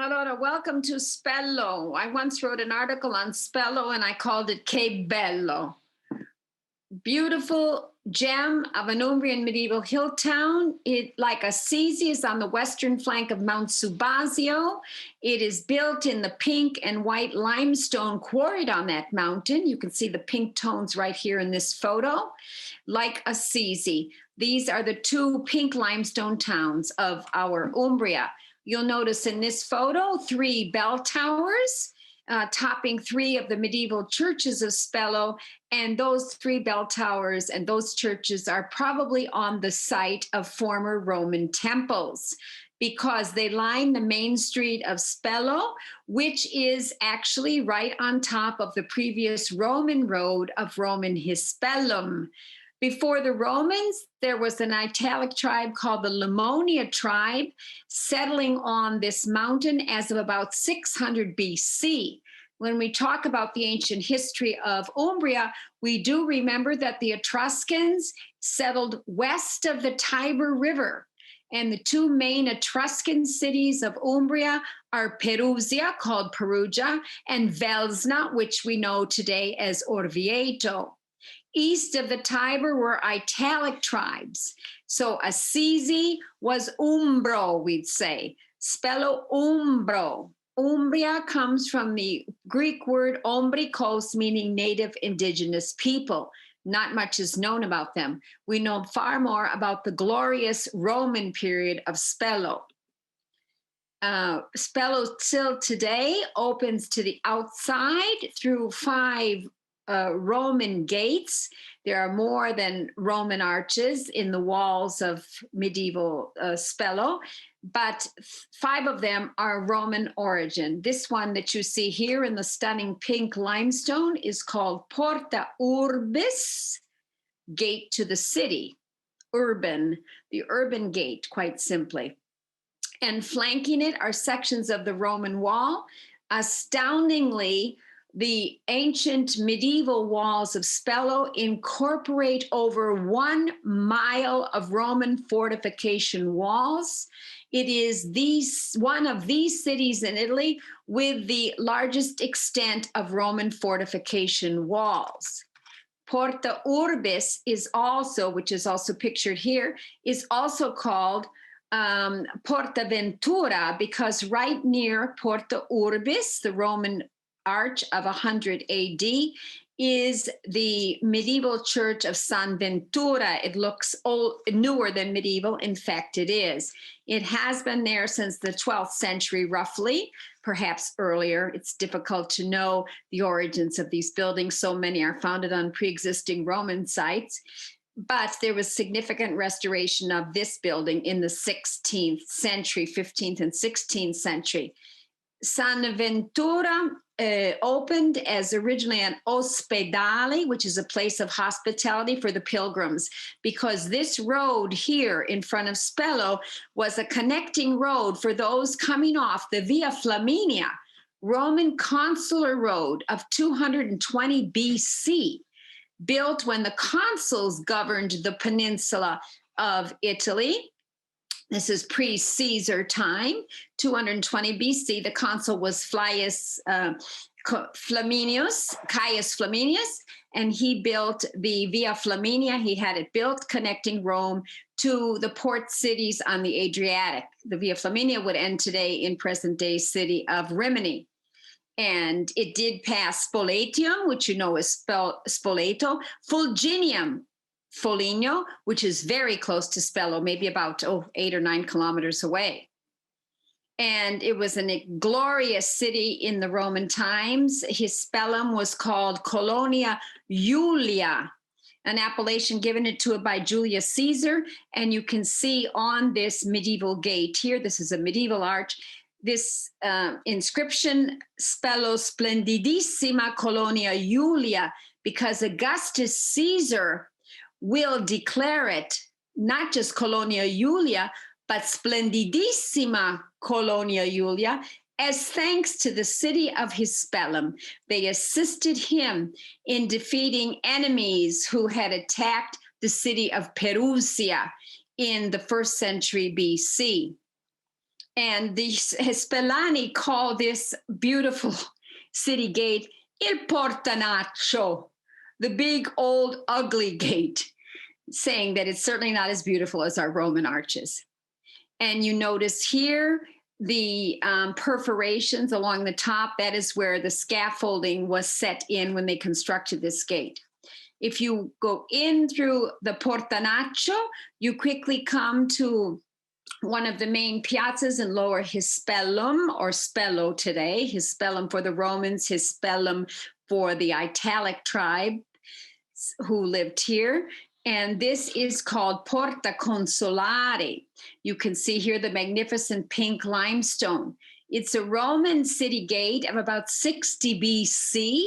Allora, welcome to Spello. I once wrote an article on Spello and I called it Che Bello. Beautiful gem of an Umbrian medieval hill town. It, like Assisi, is on the western flank of Mount Subasio. It is built in the pink and white limestone quarried on that mountain. You can see the pink tones right here in this photo. Like Assisi, these are the two pink limestone towns of our Umbria. You'll notice in this photo 3 bell towers, topping 3 of the medieval churches of Spello, and those 3 bell towers and those churches are probably on the site of former Roman temples because they line the main street of Spello, which is actually right on top of the previous Roman road of Roman Hispellum. Before the Romans, there was an Italic tribe called the Lammonia tribe settling on this mountain as of about 600 BC. When we talk about the ancient history of Umbria, we do remember that the Etruscans settled west of the Tiber River. And the 2 main Etruscan cities of Umbria are Perusia, called Perugia, and Velsna, which we know today as Orvieto. East of the Tiber were Italic tribes. So Assisi was Umbro, we'd say. Spello Umbro. Umbria comes from the Greek word ombrikos, meaning native indigenous people. Not much is known about them. We know far more about the glorious Roman period of Spello. Spello still today opens to the outside through 5 Roman gates. There are more than Roman arches in the walls of medieval Spello, but 5 of them are Roman origin. This one that you see here in the stunning pink limestone is called Porta Urbis, gate to the city, urban, the urban gate, quite simply. And flanking it are sections of the Roman wall. Astoundingly, the ancient medieval walls of Spello incorporate over 1 mile of Roman fortification walls. It is one of these cities in Italy with the largest extent of Roman fortification walls. Porta Urbis is also, which is also pictured here, is also called Porta Ventura because right near Porta Urbis, the Roman arch of 100 AD, is the medieval church of San Ventura. It looks old, newer than medieval. In fact, it is. It has been there since the 12th century, roughly, perhaps earlier. It's difficult to know the origins of these buildings. So many are founded on pre-existing Roman sites. But there was significant restoration of this building in the 16th century, 15th and 16th century. San Ventura opened as originally an ospedale, which is a place of hospitality for the pilgrims, because this road here in front of Spello was a connecting road for those coming off the Via Flaminia, Roman consular road of 220 BC, built when the consuls governed the peninsula of Italy. This is pre-Caesar time, 220 BC. The consul was Caius Flaminius, and he built the Via Flaminia. He had it built connecting Rome to the port cities on the Adriatic. The Via Flaminia would end today in present-day city of Rimini. And it did pass Spoletium, which you know is Spoleto, Fulginium, Foligno, which is very close to Spello, maybe about 8 or 9 kilometers away. And it was a glorious city in the Roman times. Hispellum was called Colonia Julia, an appellation given to it by Julius Caesar. And you can see on this medieval gate here, this is a medieval arch, this inscription, Spello Splendidissima Colonia Julia, because Augustus Caesar will declare it not just Colonia Julia, but Splendidissima Colonia Julia, as thanks to the city of Hispellum. They assisted him in defeating enemies who had attacked the city of Perusia in the 1st century BC. And the Spellani call this beautiful city gate il portanaccio, the big old ugly gate, saying that it's certainly not as beautiful as our Roman arches. And you notice here the perforations along the top. That is where the scaffolding was set in when they constructed this gate. If you go in through the portanaccio, you quickly come to one of the main piazzas in Lower Hispellum, or Spello today. Hispellum for the Romans, Hispellum for the Italic tribe who lived here. And this is called Porta Consolare. You can see here the magnificent pink limestone. It's a Roman city gate of about 60 BC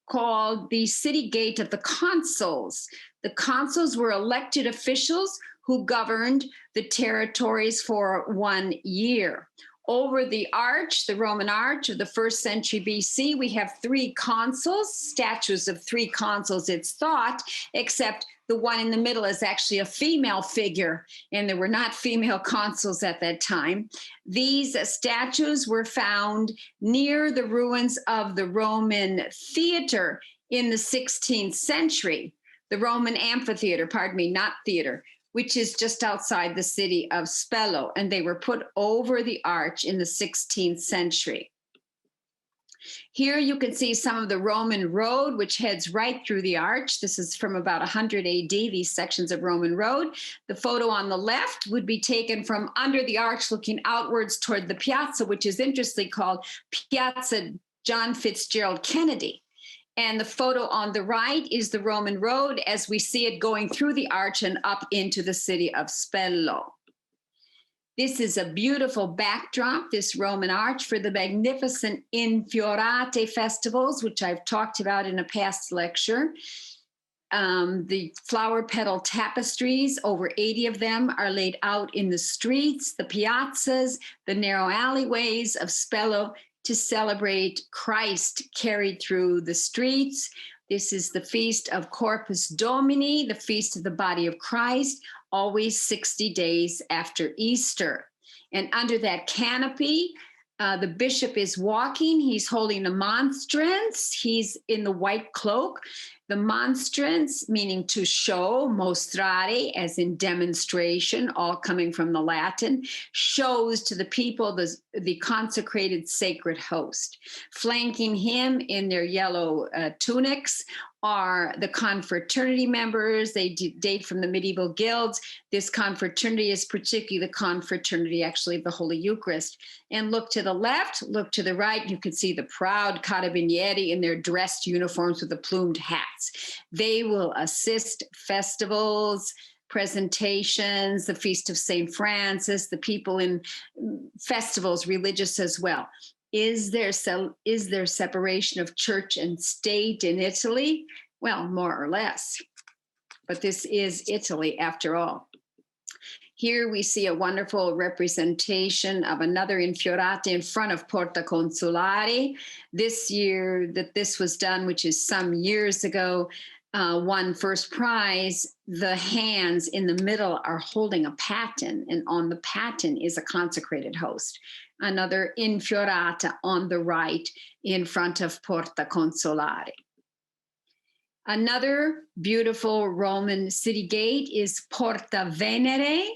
called the city gate of the consuls. The consuls were elected officials who governed the territories for 1 year. Over the arch, the Roman arch of the 1st century BC, we have 3 consuls, statues of 3 consuls, it's thought, except the one in the middle is actually a female figure, and there were not female consuls at that time. These statues were found near the ruins of the Roman theater in the 16th century, the Roman amphitheater, pardon me, not theater, which is just outside the city of Spello, and they were put over the arch in the 16th century. Here you can see some of the Roman road, which heads right through the arch. This is from about 100 AD, these sections of Roman road. The photo on the left would be taken from under the arch, looking outwards toward the piazza, which is interestingly called Piazza John Fitzgerald Kennedy. And the photo on the right is the Roman road as we see it going through the arch and up into the city of Spello. This is a beautiful backdrop, this Roman arch, for the magnificent Infiorate festivals, which I've talked about in a past lecture. The flower petal tapestries, over 80 of them, are laid out in the streets, the piazzas, the narrow alleyways of Spello to celebrate Christ carried through the streets. This is the feast of Corpus Domini, the feast of the body of Christ, always 60 days after Easter. And under that canopy, the bishop is walking. He's holding a monstrance. He's in the white cloak. The monstrance, meaning to show, mostrare, as in demonstration, all coming from the Latin, shows to the people the consecrated sacred host. Flanking him in their yellow tunics are the confraternity members. They date from the medieval guilds. This confraternity is particularly the confraternity, actually, of the Holy Eucharist. And look to the left, look to the right, you can see the proud carabinieri in their dressed uniforms with the plumed hats. They will assist festivals, presentations, the Feast of St. Francis, the people in festivals, religious as well. Is there separation of church and state in Italy? Well, more or less. But this is Italy after all. Here we see a wonderful representation of another Infiorate in front of Porta Consolare. This year that this was done, which is some years ago, won first prize. The hands in the middle are holding a paten, and on the paten is a consecrated host. Another Infiorata on the right in front of Porta Consolare. Another beautiful Roman city gate is Porta Venere,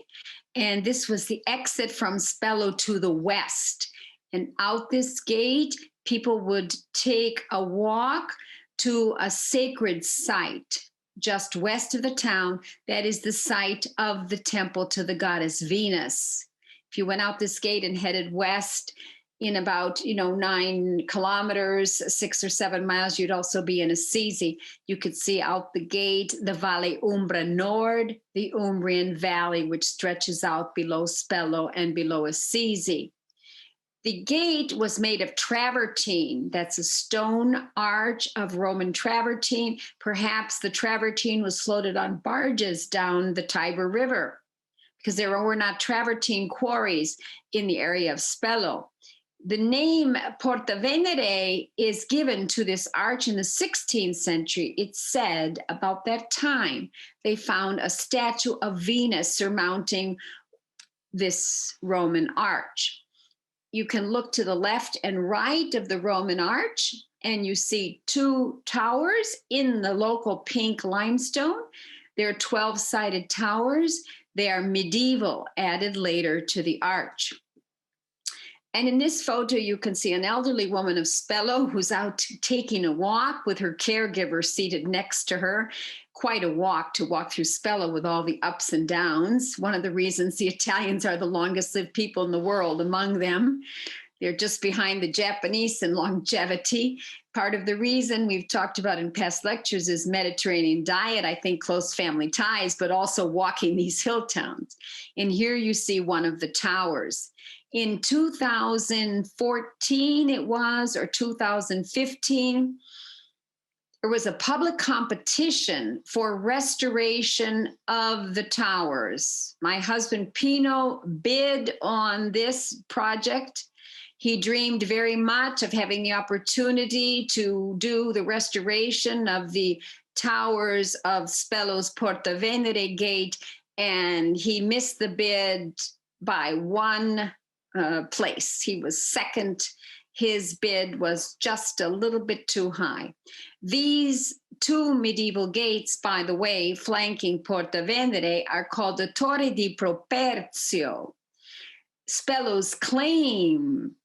and this was the exit from Spello to the west. And out this gate, people would take a walk to a sacred site just west of the town. That is the site of the temple to the goddess Venus. If you went out this gate and headed west in about 9 kilometers, 6 or 7 miles, you'd also be in Assisi. You could see out the gate the Valle Umbra Nord, the Umbrian Valley, which stretches out below Spello and below Assisi. The gate was made of travertine. That's a stone arch of Roman travertine. Perhaps the travertine was floated on barges down the Tiber River, because there were not travertine quarries in the area of Spello. The name Porta Venere is given to this arch in the 16th century. It's said about that time they found a statue of Venus surmounting this Roman arch. you can look to the left and right of the Roman arch, and you see two towers in the local pink limestone. They're 12-sided towers. They are medieval, added later to the arch. And in this photo, you can see an elderly woman of Spello who's out taking a walk with her caregiver seated next to her. Quite a walk to walk through Spello with all the ups and downs. One of the reasons the Italians are the longest lived people in the world among them. They're just behind the Japanese in longevity. Part of the reason we've talked about in past lectures is Mediterranean diet, I think close family ties, but also walking these hill towns. And here you see one of the towers. In 2014 it was, or 2015, there was a public competition for restoration of the towers. My husband Pino bid on this project. He dreamed very much of having the opportunity to do the restoration of the towers of Spello's Porta Venere gate, and he missed the bid by one place. He was second. His bid was just a little bit too high. These two medieval gates, by the way, flanking Porta Venere, are called the Torre di Properzio, Spello's claim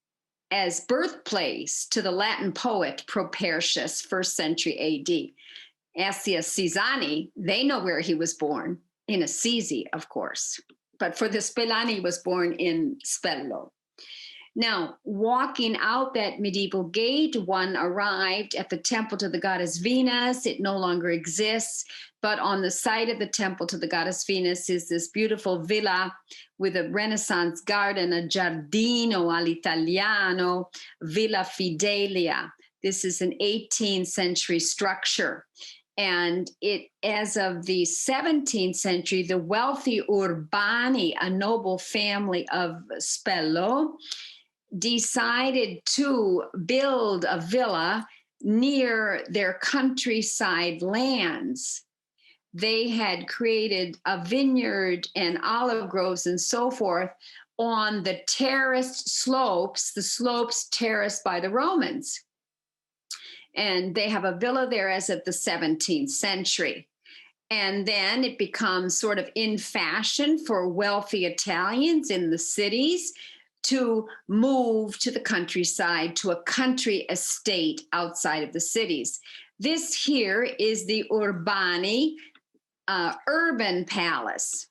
as birthplace to the Latin poet Propertius, 1st century AD. Ask the Assisiani, they know where he was born, in Assisi, of course. But for the Spellani, he was born in Spello. Now, walking out that medieval gate, one arrived at the temple to the goddess Venus. It no longer exists, but on the site of the temple to the goddess Venus is this beautiful villa with a Renaissance garden, a giardino all'italiano, Villa Fidelia. This is an 18th century structure. And it, as of the 17th century, the wealthy Urbani, a noble family of Spello, decided to build a villa near their countryside lands. They had created a vineyard and olive groves and so forth on the terraced slopes, the slopes terraced by the Romans. And they have a villa there as of the 17th century. And then it becomes sort of in fashion for wealthy Italians in the cities to move to the countryside, to a country estate outside of the cities. This here is the Urbani urban palace.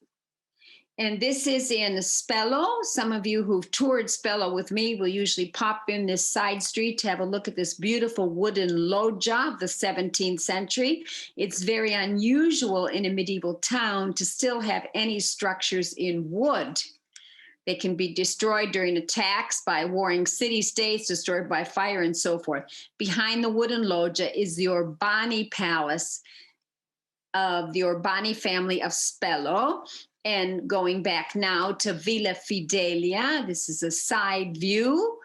And this is in Spello. Some of you who've toured Spello with me will usually pop in this side street to have a look at this beautiful wooden loggia of the 17th century. It's very unusual in a medieval town to still have any structures in wood. They can be destroyed during attacks by warring city-states, destroyed by fire, and so forth. Behind the wooden loggia is the Urbani Palace of the Urbani family of Spello. And going back now to Villa Fidelia, this is a side view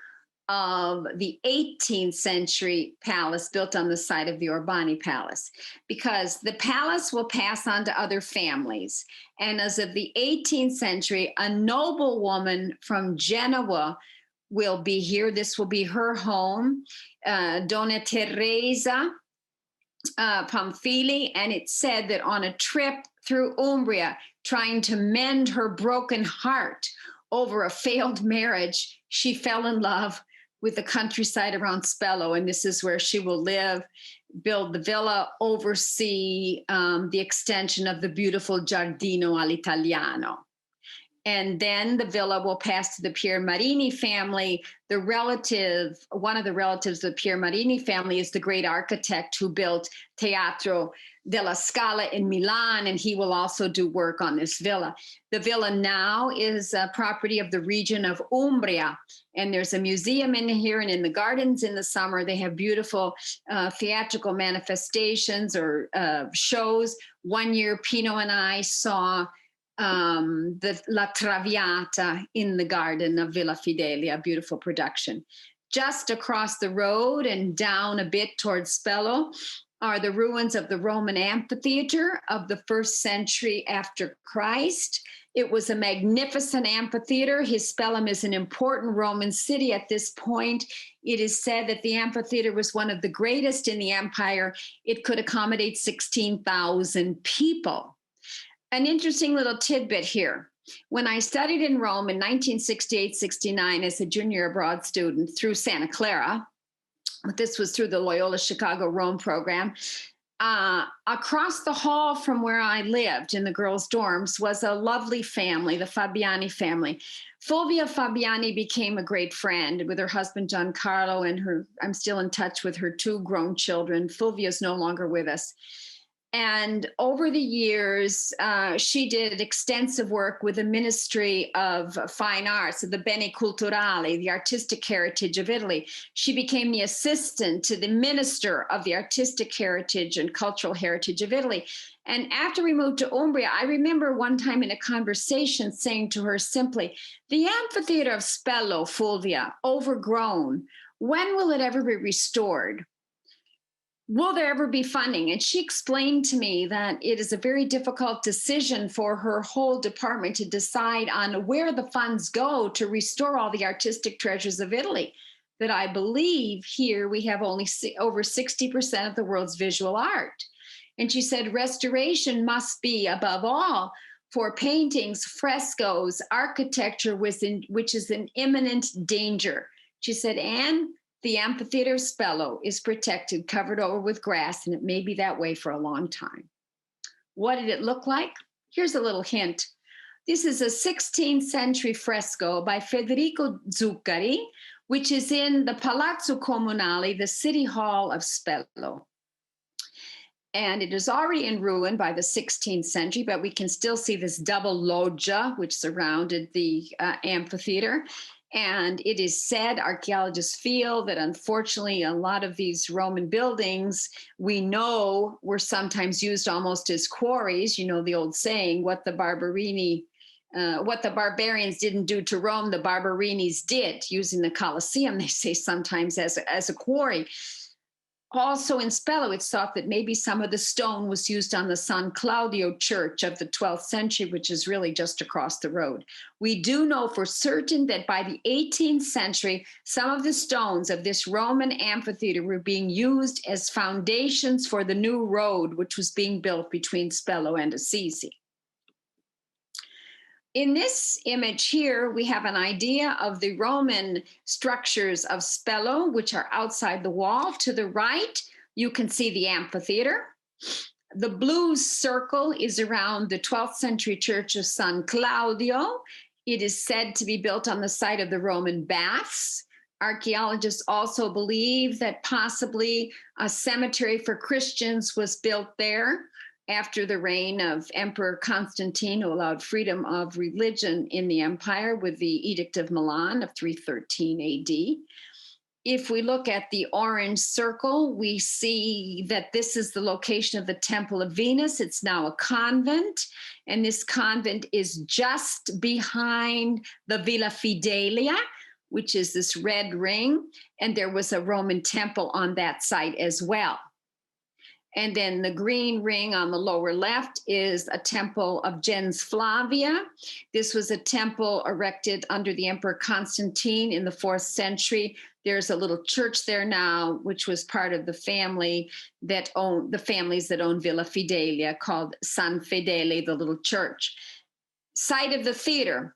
of the 18th century palace built on the site of the Urbani Palace, because the palace will pass on to other families. And as of the 18th century, a noblewoman from Genoa will be here. This will be her home, Donna Teresa Pamphili. And it's said that on a trip through Umbria, trying to mend her broken heart over a failed marriage, she fell in love with the countryside around Spello, and this is where she will live, build the villa, oversee the extension of the beautiful Giardino all'Italiano. And then the villa will pass to the Piermarini family. The relative, one of the relatives of the Piermarini family is the great architect who built Teatro della Scala in Milan, and he will also do work on this villa. The villa now is a property of the region of Umbria, and there's a museum in here, and in the gardens in the summer, they have beautiful theatrical manifestations or shows. One year, Pino and I saw the La Traviata in the garden of Villa Fidelia, a beautiful production. Just across the road and down a bit towards Spello are the ruins of the Roman amphitheater of the 1st century after Christ. It was a magnificent amphitheater. Hispellum is an important Roman city at this point. It is said that the amphitheater was one of the greatest in the empire. It could accommodate 16,000 people. An interesting little tidbit here. When I studied in Rome in 1968-69 as a junior abroad student through Santa Clara, this was through the Loyola Chicago Rome program, across the hall from where I lived in the girls' dorms was a lovely family, the Fabiani family. Fulvia Fabiani became a great friend with her husband, Giancarlo, and I'm still in touch with her 2 grown children. Fulvia is no longer with us. And over the years, she did extensive work with the Ministry of Fine Arts, the Beni Culturali, the artistic heritage of Italy. She became the assistant to the Minister of the Artistic Heritage and Cultural Heritage of Italy. And after we moved to Umbria, I remember one time in a conversation saying to her simply, the amphitheater of Spello, Fulvia, overgrown, when will it ever be restored? Will there ever be funding? And she explained to me that it is a very difficult decision for her whole department to decide on where the funds go to restore all the artistic treasures of Italy. That I believe here we have only over 60% of the world's visual art. And she said restoration must be, above all, for paintings, frescoes, architecture, which is in imminent danger. She said, Anne, the amphitheater of Spello is protected, covered over with grass, and it may be that way for a long time. What did it look like? Here's a little hint. This is a 16th century fresco by Federico Zuccari, which is in the Palazzo Comunale, the city hall of Spello. And it is already in ruin by the 16th century, but we can still see this double loggia, which surrounded the amphitheater. And it is said, archaeologists feel that unfortunately a lot of these Roman buildings we know were sometimes used almost as quarries. You know, the old saying, what the barbarians didn't do to Rome, the Barbarinis did, using the Colosseum, they say sometimes as a quarry. Also in Spello, it's thought that maybe some of the stone was used on the San Claudio church of the 12th century, which is really just across the road. We do know for certain that by the 18th century, some of the stones of this Roman amphitheater were being used as foundations for the new road, which was being built between Spello and Assisi. In this image here, we have an idea of the Roman structures of Spello, which are outside the wall. To the right, you can see the amphitheater. The blue circle is around the 12th century church of San Claudio. It is said to be built on the site of the Roman baths. Archaeologists also believe that possibly a cemetery for Christians was built there after the reign of Emperor Constantine, who allowed freedom of religion in the empire with the Edict of Milan of 313 AD. If we look at the orange circle, we see that this is the location of the Temple of Venus. It's now a convent, and this convent is just behind the Villa Fidelia, which is this red ring, and there was a Roman temple on that site as well. And then the green ring on the lower left is a temple of Gens Flavia. This was a temple erected under the Emperor Constantine in the 4th century. There's a little church there now, which was part of the families that own Villa Fidelia, called San Fedele, the little church. Site of the theater.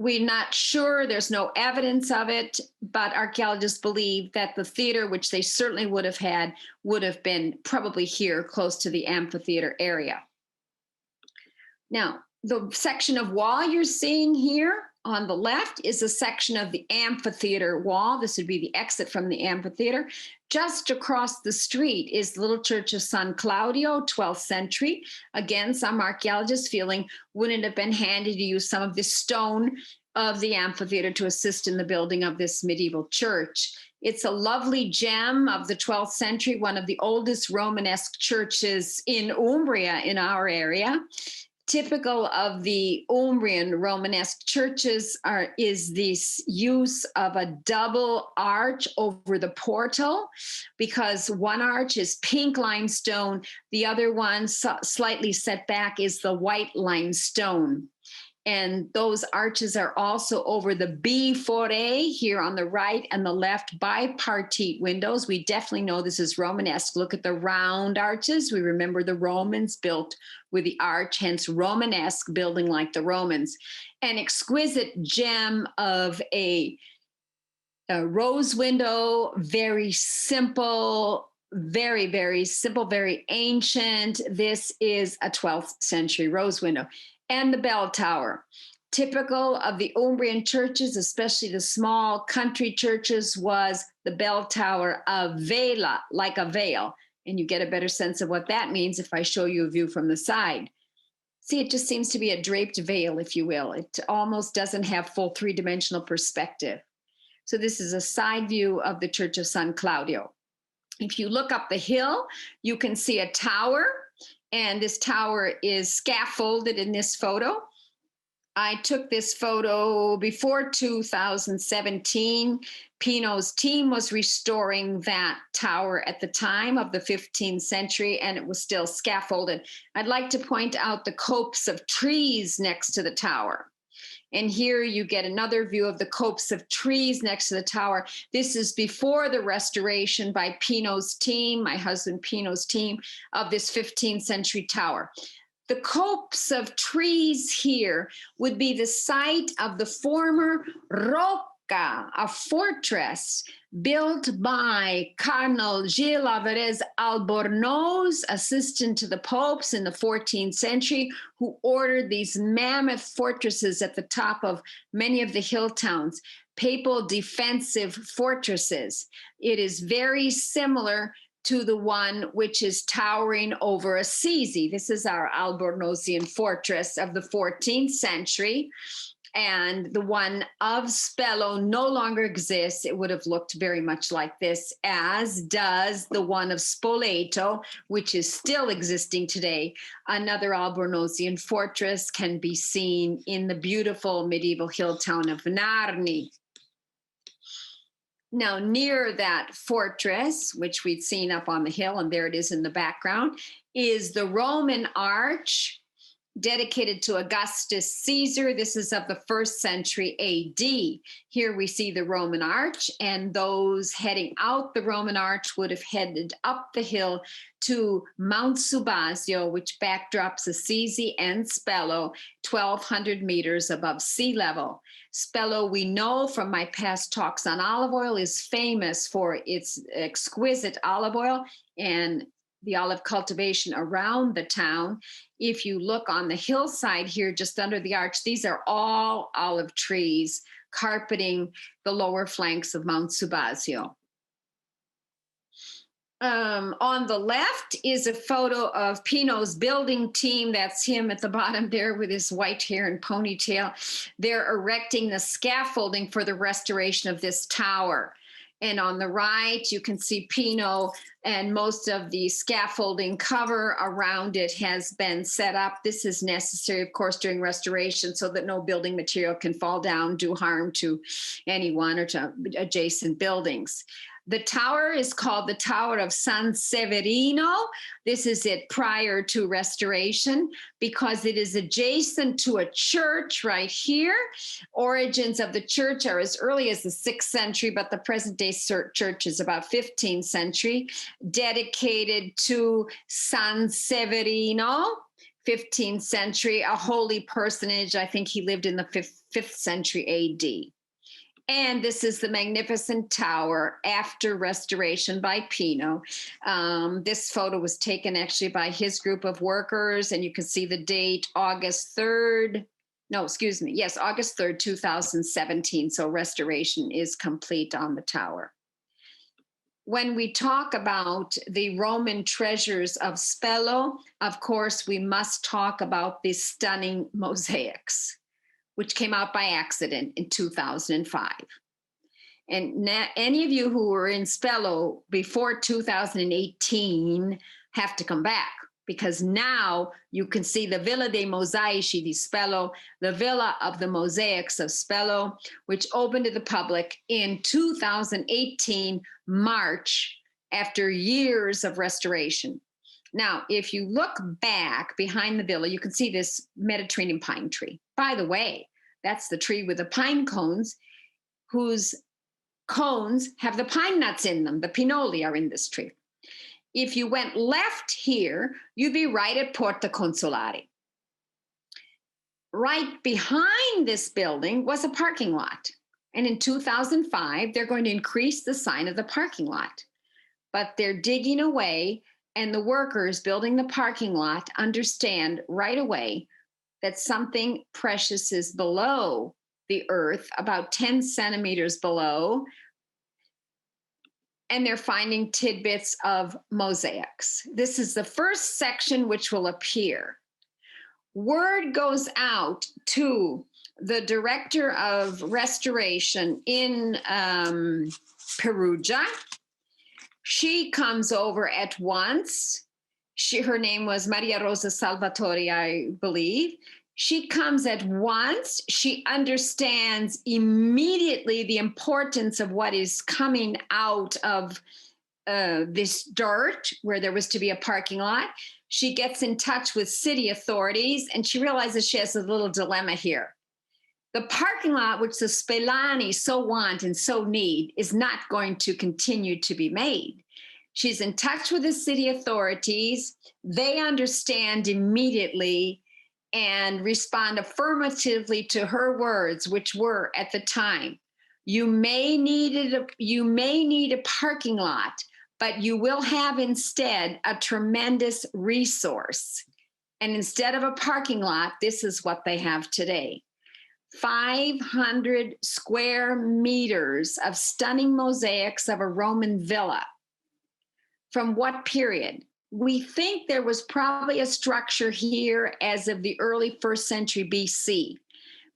We're not sure, there's no evidence of it, but archaeologists believe that the theater, which they certainly would have been probably here close to the amphitheater area. Now, the section of wall you're seeing here on the left is a section of the amphitheater wall. This would be the exit from the amphitheater. Just across the street is the little church of San Claudio, 12th century. Again, some archaeologists feeling wouldn't it have been handy to use some of the stone of the amphitheater to assist in the building of this medieval church. It's a lovely gem of the 12th century, one of the oldest Romanesque churches in Umbria, in our area. Typical of the Umbrian Romanesque churches is this use of a double arch over the portal, because one arch is pink limestone, the other one slightly set back is the white limestone. And those arches are also over the B4A here on the right and the left, bipartite windows. We definitely know this is Romanesque. Look at the round arches. We remember the Romans built with the arch, hence Romanesque, building like the Romans. An exquisite gem of a rose window, very simple, very, very simple, very ancient. This is a 12th century rose window. And the bell tower. Typical of the Umbrian churches, especially the small country churches, was the bell tower a vela, like a veil. And you get a better sense of what that means if I show you a view from the side. See, it just seems to be a draped veil, if you will. It almost doesn't have full three-dimensional perspective. So this is a side view of the Church of San Claudio. If you look up the hill, you can see a tower. And this tower is scaffolded in this photo. I took this photo before 2017. Pino's team was restoring that tower at the time of the 15th century, and it was still scaffolded. I'd like to point out the copse of trees next to the tower. And here you get another view of the copse of trees next to the tower. This is before the restoration by Pino's team, my husband Pino's team, of this 15th century tower. The copse of trees here would be the site of the former Rocca, a fortress built by Cardinal Gilles Alvarez Albornoz, assistant to the popes in the 14th century, who ordered these mammoth fortresses at the top of many of the hill towns, papal defensive fortresses. It is very similar to the one which is towering over Assisi. This is our Albernosian fortress of the 14th century. And the one of Spello no longer exists. It would have looked very much like this, as does the one of Spoleto, which is still existing today. Another Albernosian fortress can be seen in the beautiful medieval hill town of Narni. Now, near that fortress, which we'd seen up on the hill, and there it is in the background, is the Roman arch, dedicated to Augustus Caesar. This is of the 1st century AD. Here we see the Roman arch, and those heading out the Roman arch would have headed up the hill to Mount Subasio, which backdrops Assisi and Spello, 1,200 meters above sea level. Spello, we know from my past talks on olive oil, is famous for its exquisite olive oil and the olive cultivation around the town. If you look on the hillside here, just under the arch, these are all olive trees carpeting the lower flanks of Mount Subasio. On the left is a photo of Pino's building team. That's him at the bottom there with his white hair and ponytail. They're erecting the scaffolding for the restoration of this tower. And on the right, you can see Pino, and most of the scaffolding cover around it has been set up. This is necessary, of course, during restoration so that no building material can fall down, do harm to anyone or to adjacent buildings. The tower is called the Tower of San Seberino. This is it prior to restoration because it is adjacent to a church right here. Origins of the church are as early as the 6th century, but the present day church is about 15th century, dedicated to San Seberino, 15th century, a holy personage. I think he lived in the 5th century AD. And this is the magnificent tower after restoration by Pino. This photo was taken actually by his group of workers, and you can see the date, August 3rd. No, excuse me. Yes, August 3rd, 2017. So restoration is complete on the tower. When we talk about the Roman treasures of Spello, of course, we must talk about the stunning mosaics, which came out by accident in 2005. And any of you who were in Spello before 2018 have to come back because now you can see the Villa dei Mosaici di Spello, the Villa of the Mosaics of Spello, which opened to the public in 2018, March, after years of restoration. Now, if you look back behind the villa, you can see this Mediterranean pine tree. By the way, that's the tree with the pine cones, whose cones have the pine nuts in them. The pinoli are in this tree. If you went left here, you'd be right at Porta Consolari. Right behind this building was a parking lot. And in 2005, they're going to increase the sign of the parking lot. But they're digging away, and the workers building the parking lot understand right away that something precious is below the earth, about 10 centimeters below, and they're finding tidbits of mosaics. This is the first section which will appear. Word goes out to the director of restoration in Perugia. She comes over at once. Her name was Maria Rosa Salvatore, I believe. She comes at once. She understands immediately the importance of what is coming out of this dirt where there was to be a parking lot. She gets in touch with city authorities, and she realizes she has a little dilemma here. The parking lot, which the spellani so want and so need, is not going to continue to be made. She's in touch with the city authorities. They understand immediately and respond affirmatively to her words, which were at the time, you may need a parking lot, but you will have instead a tremendous resource. And instead of a parking lot, this is what they have today. 500 square meters of stunning mosaics of a Roman villa. From what period? We think there was probably a structure here as of the early 1st century BC,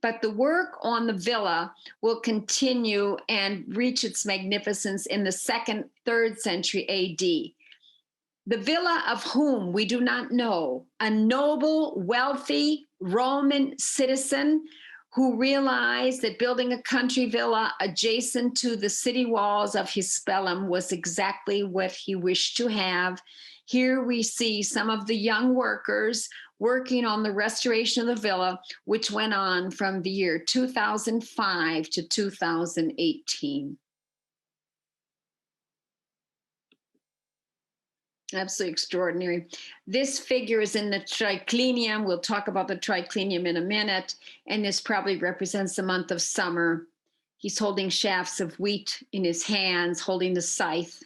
but the work on the villa will continue and reach its magnificence in the 2nd, 3rd century AD. The villa of whom we do not know, a noble, wealthy Roman citizen who realized that building a country villa adjacent to the city walls of Hispellum was exactly what he wished to have. Here we see some of the young workers working on the restoration of the villa, which went on from the year 2005 to 2018. Absolutely extraordinary. This figure is in the triclinium. We'll talk about the triclinium in a minute. And this probably represents the month of summer. He's holding shafts of wheat in his hands, holding the scythe.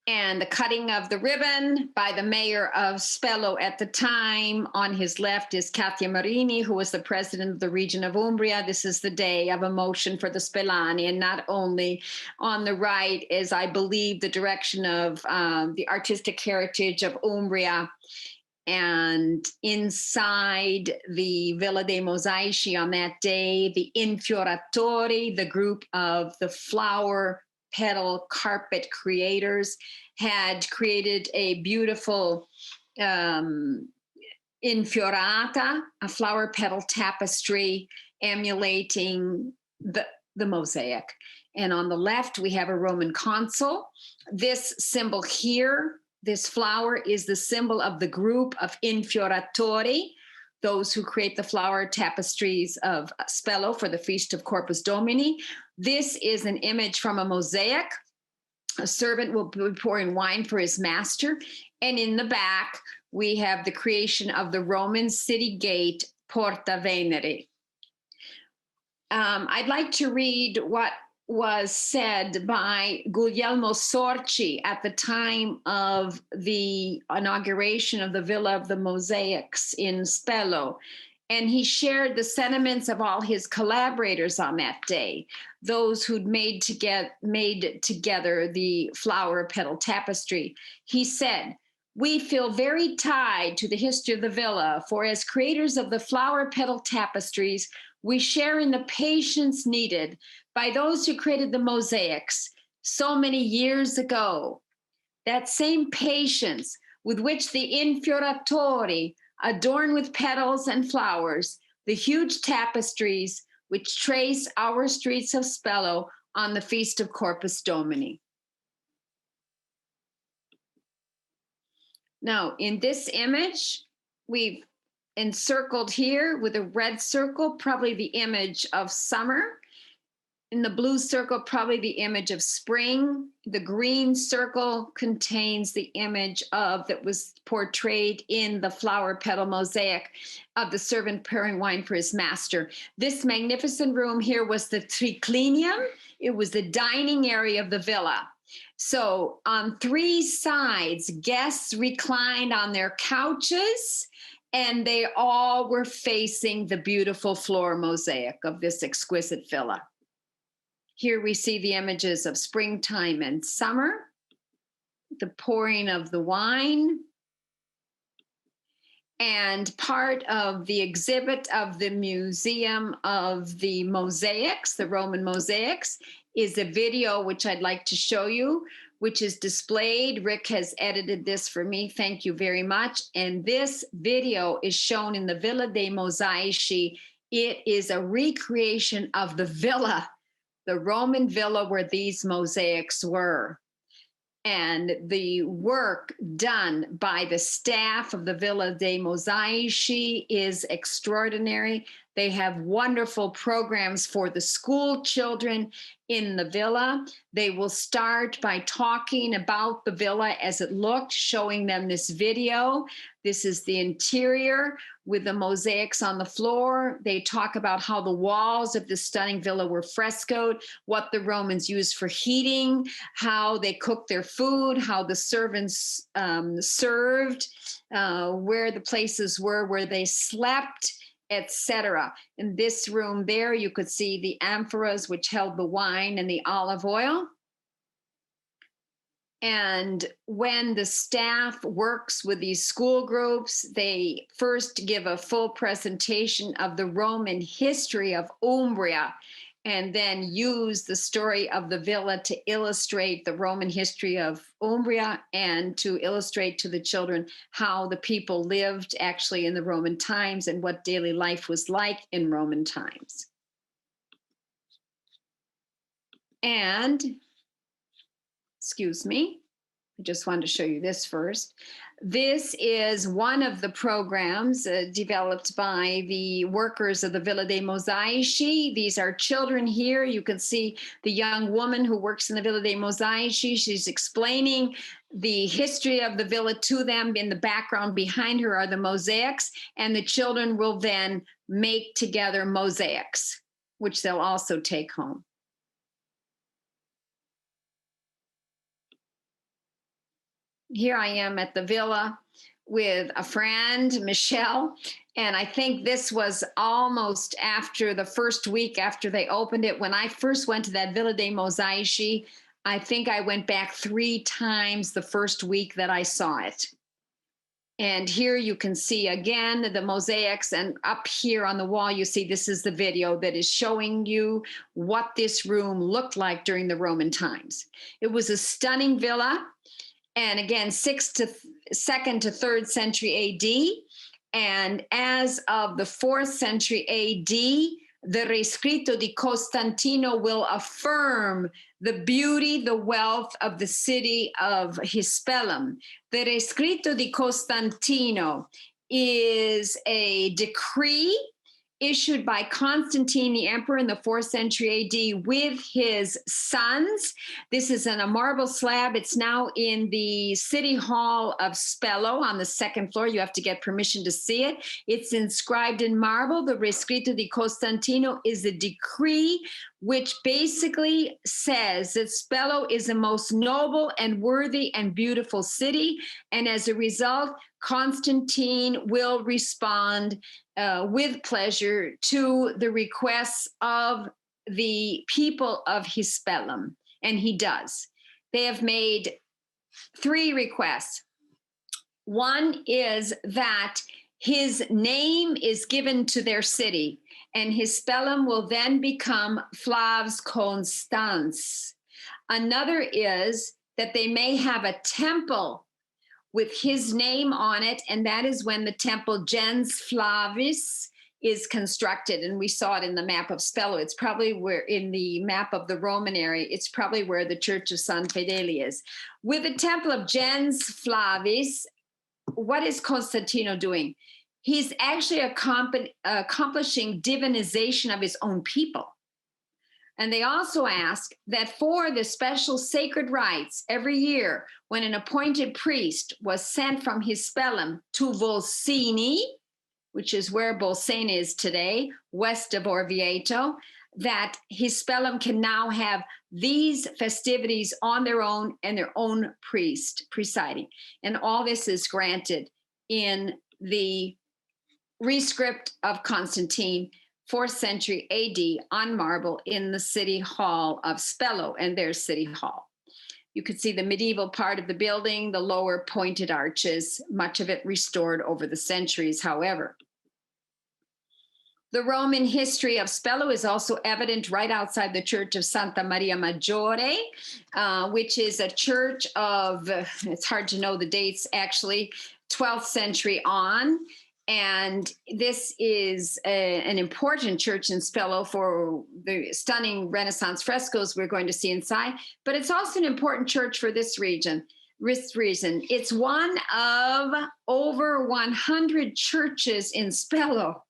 And the cutting of the ribbon by the mayor of Spello at the time. On his left is Katia Marini, who was the president of the region of Umbria. This is the day of emotion for the Spellani. And not only on the right is, I believe, the direction of the artistic heritage of Umbria. And inside the Villa dei Mosaici on that day, the Infioratori, the group of the flower petal carpet creators, had created a beautiful infiorata, a flower petal tapestry emulating the mosaic. And on the left, we have a Roman consul. This symbol here, this flower, is the symbol of the group of infioratori, those who create the flower tapestries of Spello for the Feast of Corpus Domini. This is an image from a mosaic. A servant will be pouring wine for his master. And in the back, we have the creation of the Roman city gate, Porta Venere. I'd like to read what was said by Guglielmo Sorci at the time of the inauguration of the Villa of the Mosaics in Spello. And he shared the sentiments of all his collaborators on that day, those who'd made together the flower petal tapestry. He said, "We feel very tied to the history of the villa, for as creators of the flower petal tapestries, we share in the patience needed by those who created the mosaics so many years ago. that same patience with which the infioratori adorn with petals and flowers the huge tapestries which trace our streets of Spello on the feast of Corpus Domini. Now, in this image, we've encircled here with a red circle, probably the image of summer. In the blue circle, probably the image of spring. The green circle contains the image of that was portrayed in the flower petal mosaic of the servant pouring wine for his master. This magnificent room here was the triclinium. It was the dining area of the villa. So on three sides, guests reclined on their couches, and they all were facing the beautiful floor mosaic of this exquisite villa. Here we see the images of springtime and summer, the pouring of the wine, and part of the exhibit of the Museum of the Mosaics, the Roman mosaics, is a video which I'd like to show you, which is displayed. Rick has edited this for me. Thank you very much. And this video is shown in the Villa dei Mosaici. It is a recreation of the villa, the Roman villa where these mosaics were. And the work done by the staff of the Villa dei Mosaici is extraordinary. They have wonderful programs for the school children in the villa. They will start by talking about the villa as it looked, showing them this video. This is the interior with the mosaics on the floor. They talk about how the walls of this stunning villa were frescoed, what the Romans used for heating, how they cooked their food, how the servants served, where the places were where they slept, etc. In this room there, you could see the amphoras which held the wine and the olive oil. And when the staff works with these school groups, they first give a full presentation of the Roman history of Umbria, and then use the story of the villa to illustrate the Roman history of Umbria and to illustrate to the children how the people lived actually in the Roman times and what daily life was like in Roman times. And excuse me, I just wanted to show you this first. This is one of the programs developed by the workers of the Villa dei Mosaici. These are children here. You can see the young woman who works in the Villa dei Mosaici. She's explaining the history of the villa to them. In the background behind her are the mosaics, and the children will then make together mosaics, which they'll also take home. Here I am at the villa with a friend, Michelle, and I think this was almost after the first week after they opened it. When I first went to that Villa dei Mosaici, I think I went back 3 times the first week that I saw it. And here you can see again the mosaics, and up here on the wall you see this is the video that is showing you what this room looked like during the Roman times. It was a stunning villa. And again, 2nd to 3rd century AD. And as of the 4th century AD, the Rescrito di Costantino will affirm the beauty, the wealth of the city of Hispellum. The Rescrito di Costantino is a decree issued by Constantine the Emperor in the 4th century AD with his sons. This is in a marble slab. It's now in the City Hall of Spello on the 2nd floor. You have to get permission to see it. It's inscribed in marble. The Rescrito di Costantino is a decree which basically says that Spello is the most noble and worthy and beautiful city. And as a result, Constantine will respond with pleasure to the requests of the people of Hispellum, and he does. They have made 3 requests. One is that his name is given to their city, and Hispellum will then become Flavs Constans. Another is that they may have a temple with his name on it, and that is when the temple Gens Flavis is constructed. And we saw it in the map of Spello. It's probably where in the map of the Roman area, it's probably where the Church of San Fedele is. With the temple of Gens Flavis, what is Constantino doing? He's actually accomplishing divinization of his own people. And they also ask that for the special sacred rites every year, when an appointed priest was sent from Hispellum to Volsini, which is where Bolsena is today, west of Orvieto, that Hispellum can now have these festivities on their own and their own priest presiding. And all this is granted in the rescript of Constantine, 4th century AD, on marble in the city hall of Spello, and there's City Hall. You could see the medieval part of the building, the lower pointed arches, much of it restored over the centuries, however. The Roman history of Spello is also evident right outside the Church of Santa Maria Maggiore, which is a church of, it's hard to know the dates actually, 12th century on. And this is an important church in Spello for the stunning Renaissance frescoes we're going to see inside. But it's also an important church for this reason. It's one of over 100 churches in Spello.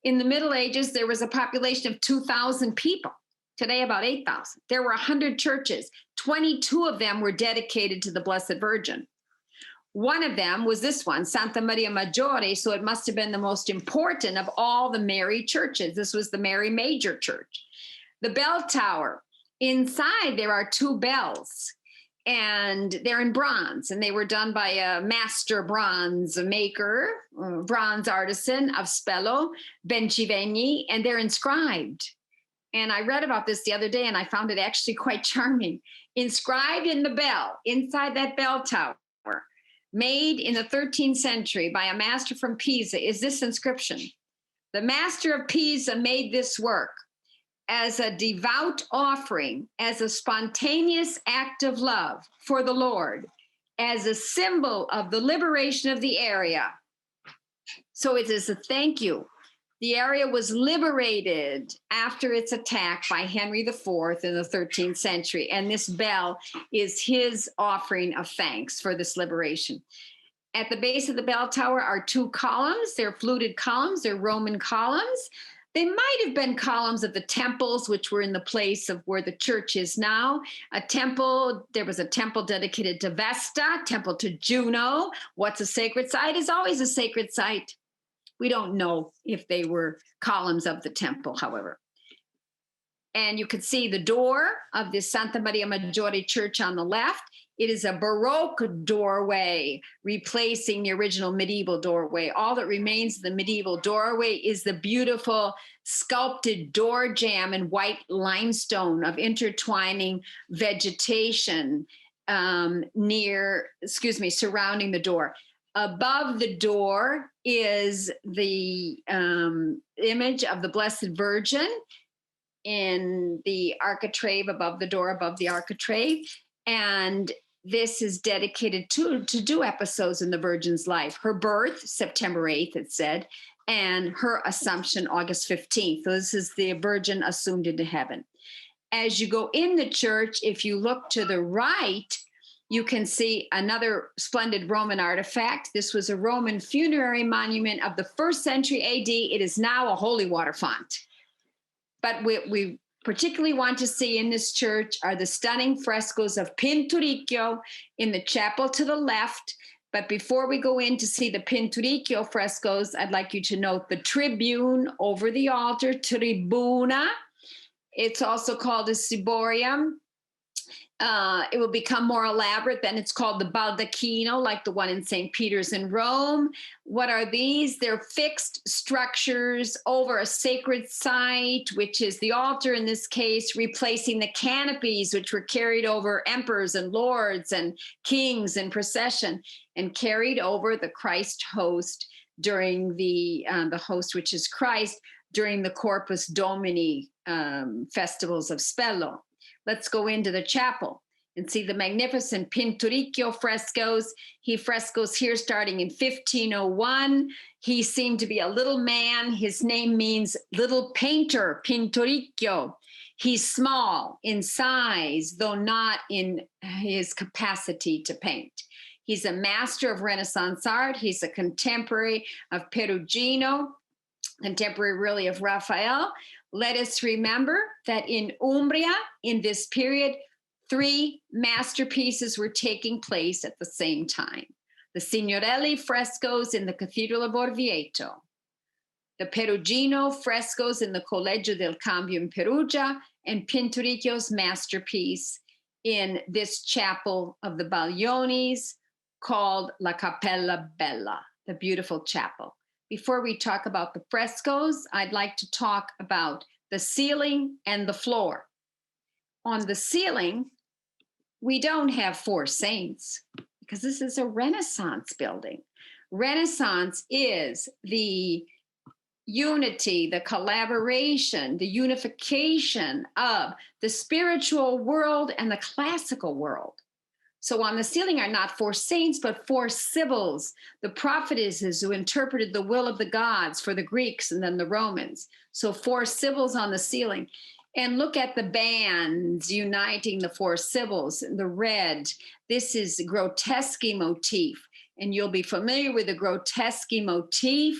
In the Middle Ages, there was a population of 2,000 people. Today, about 8,000. There were 100 churches. 22 of them were dedicated to the Blessed Virgin. One of them was this one, Santa Maria Maggiore, so it must have been the most important of all the Mary churches. This was the Mary Major Church. The bell tower, inside there are 2 bells, and they're in bronze, and they were done by a master bronze maker, bronze artisan of Spello, Bencivegni, and they're inscribed. And I read about this the other day, and I found it actually quite charming. Inscribed in the bell, inside that bell tower, made in the 13th century by a master from Pisa, is this inscription. The master of Pisa made this work as a devout offering, as a spontaneous act of love for the Lord, as a symbol of the liberation of the area. So it is a thank you. The area was liberated after its attack by Henry IV in the 13th century, and this bell is his offering of thanks for this liberation. At the base of the bell tower are 2 columns. They're fluted columns. They're Roman columns. They might have been columns of the temples, which were in the place of where the church is now. A temple, there was a temple dedicated to Vesta, temple to Juno. What's a sacred site is always a sacred site. We don't know if they were columns of the temple, however. And you could see the door of the Santa Maria Maggiore church on the left. It is a Baroque doorway, replacing the original medieval doorway. All that remains of the medieval doorway is the beautiful sculpted door jamb in white limestone of intertwining vegetation surrounding the door. Above the door is the image of the Blessed Virgin in the architrave above the door, above the architrave. And this is dedicated to 2 episodes in the Virgin's life. Her birth, September 8th, it said, and her Assumption, August 15th. So this is the Virgin assumed into heaven. As you go in the church, if you look to the right, you can see another splendid Roman artifact. This was a Roman funerary monument of the 1st century AD. It is now a holy water font. But we particularly want to see in this church are the stunning frescoes of Pinturico in the chapel to the left. But before we go in to see the Pinturico frescoes, I'd like you to note the tribune over the altar, tribuna. It's also called a ciborium. It will become more elaborate. Then it's called the baldacchino, like the one in St. Peter's in Rome. What are these? They're fixed structures over a sacred site, which is the altar in this case, replacing the canopies, which were carried over emperors and lords and kings in procession, and carried over the Christ host during the host, which is Christ, during the Corpus Domini festivals of Spello. Let's go into the chapel. And see the magnificent Pinturico frescoes. He frescoes here starting in 1501. He seemed to be a little man. His name means little painter, Pinturico. He's small in size, though not in his capacity to paint. He's a master of Renaissance art. He's a contemporary of Perugino, contemporary really of Raphael. Let us remember that in Umbria, in this period, 3 masterpieces were taking place at the same time. The Signorelli frescoes in the Cathedral of Orvieto, the Perugino frescoes in the Collegio del Cambio in Perugia, and Pinturico's masterpiece in this chapel of the Bagnonis called La Cappella Bella, the beautiful chapel. Before we talk about the frescoes, I'd like to talk about the ceiling and the floor. On the ceiling, we don't have 4 saints because this is a Renaissance building. Renaissance is the unity, the collaboration, the unification of the spiritual world and the classical world. So on the ceiling are not 4 saints, but 4 sibyls, the prophetesses who interpreted the will of the gods for the Greeks and then the Romans. So 4 sibyls on the ceiling. And look at the bands uniting the 4 sibyls, the red. This is grotesque motif. And you'll be familiar with the grotesque motif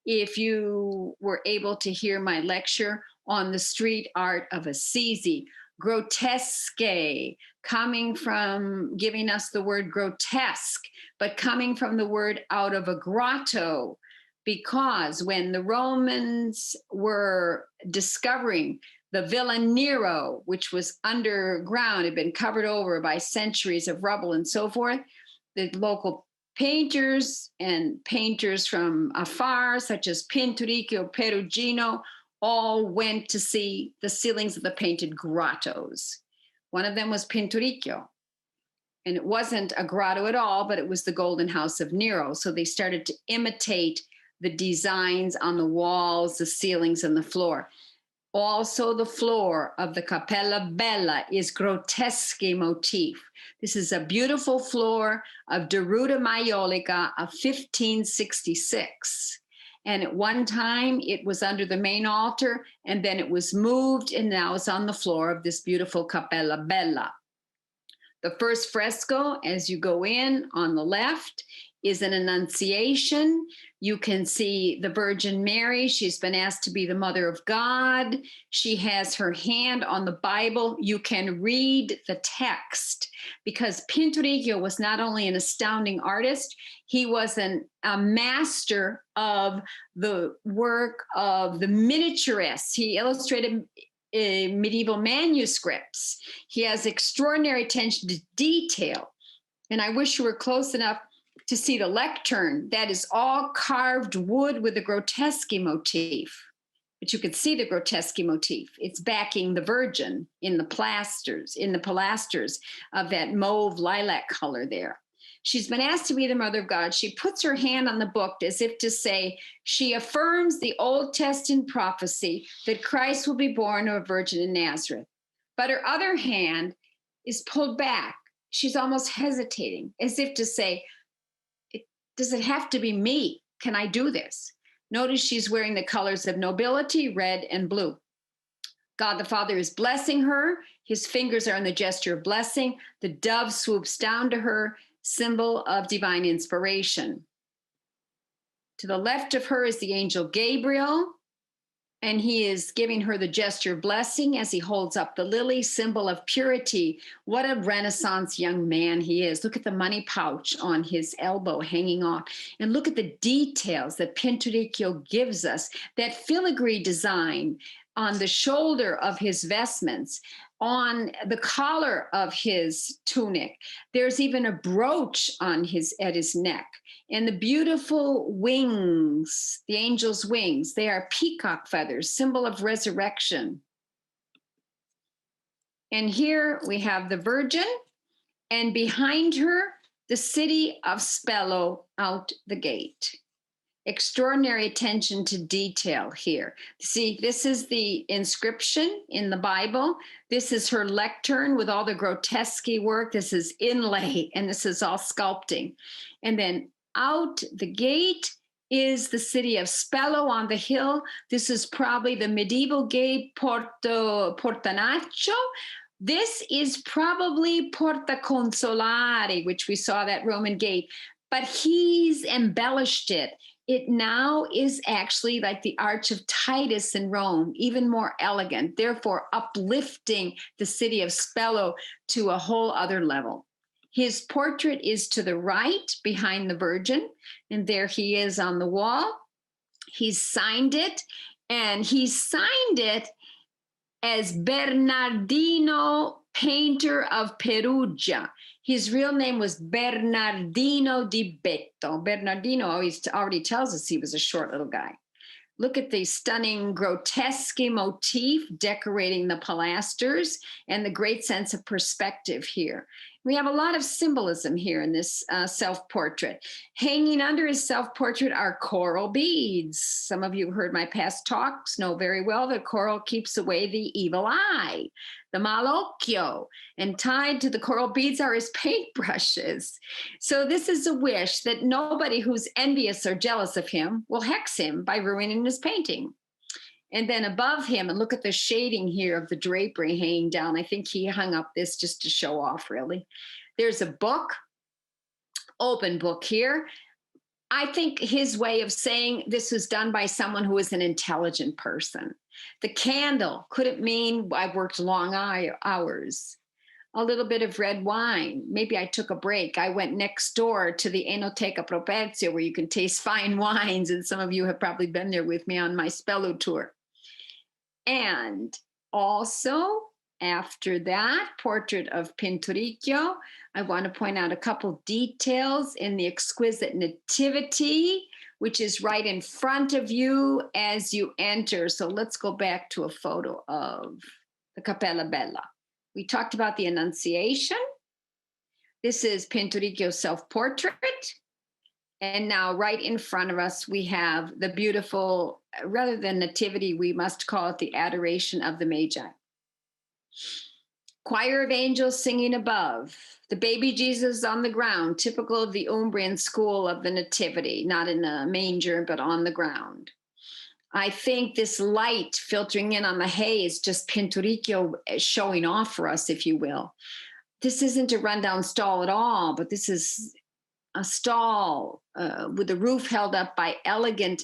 if you were able to hear my lecture on the street art of Assisi. Grotesque, coming from giving us the word grotesque, but coming from the word out of a grotto, because when the Romans were discovering the Villa Nero, which was underground, had been covered over by centuries of rubble and so forth, the local painters and painters from afar, such as Pinturico, Perugino, all went to see the ceilings of the painted grottos. One of them was Pinturico. And it wasn't a grotto at all, but it was the Golden House of Nero. So they started to imitate the designs on the walls, the ceilings, and the floor. Also, the floor of the Cappella Bella is grotesque motif. This is a beautiful floor of Deruta Maiolica of 1566. And at one time, it was under the main altar, and then it was moved, and now it's on the floor of this beautiful Cappella Bella. The first fresco, as you go in on the left, is an Annunciation. You can see the Virgin Mary. She's been asked to be the Mother of God. She has her hand on the Bible. You can read the text because Pinturico was not only an astounding artist, he was a master of the work of the miniaturists. He illustrated medieval manuscripts. He has extraordinary attention to detail. And I wish you were close enough to see the lectern. That is all carved wood with a grotesque motif. But you could see the grotesque motif. It's backing the Virgin in the pilasters of that mauve lilac color there. She's been asked to be the Mother of God. She puts her hand on the book as if to say, she affirms the Old Testament prophecy that Christ will be born of a virgin in Nazareth. But her other hand is pulled back. She's almost hesitating, as if to say, does it have to be me? Can I do this? Notice she's wearing the colors of nobility, red and blue. God the Father is blessing her. His fingers are in the gesture of blessing. The dove swoops down to her, symbol of divine inspiration. To the left of her is the angel Gabriel, and he is giving her the gesture of blessing as he holds up the lily, symbol of purity. What a Renaissance young man he is. Look at the money pouch on his elbow hanging off. And look at the details that Pinturico gives us, that filigree design on the shoulder of his vestments, on the collar of his tunic. There's even a brooch at his neck. And the beautiful wings, the angel's wings, they are peacock feathers, symbol of resurrection. And here we have the Virgin, and behind her, the city of Spello out the gate. Extraordinary attention to detail here. See, this is the inscription in the Bible. This is her lectern with all the grotesque work. This is inlay, and this is all sculpting. And then out the gate is the city of Spello on the hill. This is probably the medieval gate Portanaccio. This is probably Porta Consolare, which we saw that Roman gate, but he's embellished it. It now is actually like the Arch of Titus in Rome, even more elegant, therefore uplifting the city of Spello to a whole other level. His portrait is to the right behind the Virgin, and there he is on the wall. He's signed it, and he signed it as Bernardino, painter of Perugia. His real name was Bernardino di Betto. Bernardino already tells us he was a short little guy. Look at the stunning grotesque motif decorating the pilasters and the great sense of perspective here. We have a lot of symbolism here in this self-portrait. Hanging under his self-portrait are coral beads. Some of you who heard my past talks know very well that coral keeps away the evil eye, the malocchio, and tied to the coral beads are his paintbrushes. So this is a wish that nobody who's envious or jealous of him will hex him by ruining his painting. And then above him, and look at the shading here of the drapery hanging down. I think he hung up this just to show off, really. There's a book, open book here. I think his way of saying this was done by someone who is an intelligent person. The candle, could it mean I worked long hours? A little bit of red wine. Maybe I took a break. I went next door to the Enoteca Properzio, where you can taste fine wines. And some of you have probably been there with me on my Spello tour. And also, after that portrait of Pinturico, I want to point out a couple details in the exquisite nativity, which is right in front of you as you enter. So let's go back to a photo of the Cappella Bella. We talked about the Annunciation. This is Pinturico's self-portrait. And now right in front of us, we have the beautiful, rather than nativity, we must call it the Adoration of the Magi. Choir of angels singing above. The baby Jesus on the ground, typical of the Umbrian school of the nativity, not in a manger, but on the ground. I think this light filtering in on the hay is just Pinturico showing off for us, if you will. This isn't a rundown stall at all, but this is a stall with the roof held up by elegant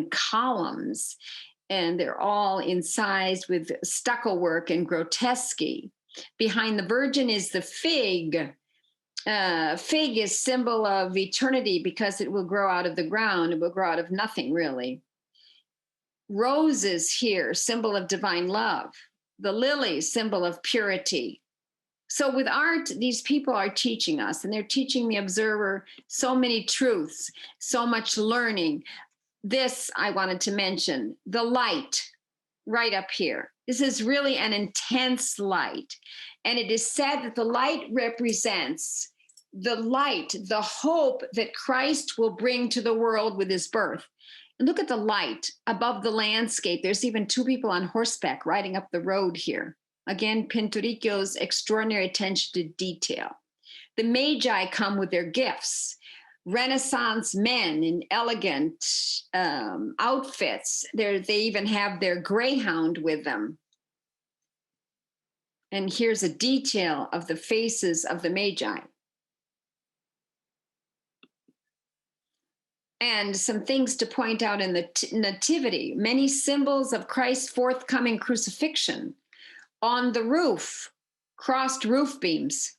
columns, and they're all incised with stucco work and grotesque. Behind the Virgin is the fig. Fig is symbol of eternity because it will grow out of the ground. It will grow out of nothing, really. Roses here, symbol of divine love. The lily, symbol of purity. So with art, these people are teaching us, and they're teaching the observer so many truths, so much learning. This I wanted to mention, the light right up here. This is really an intense light. And it is said that the light represents the light, the hope that Christ will bring to the world with his birth. And look at the light above the landscape. There's even two people on horseback riding up the road here. Again, Pinturico's extraordinary attention to detail. The Magi come with their gifts. Renaissance men in elegant outfits. They even have their greyhound with them. And here's a detail of the faces of the Magi. And some things to point out in the nativity. Many symbols of Christ's forthcoming crucifixion. On the roof, crossed roof beams,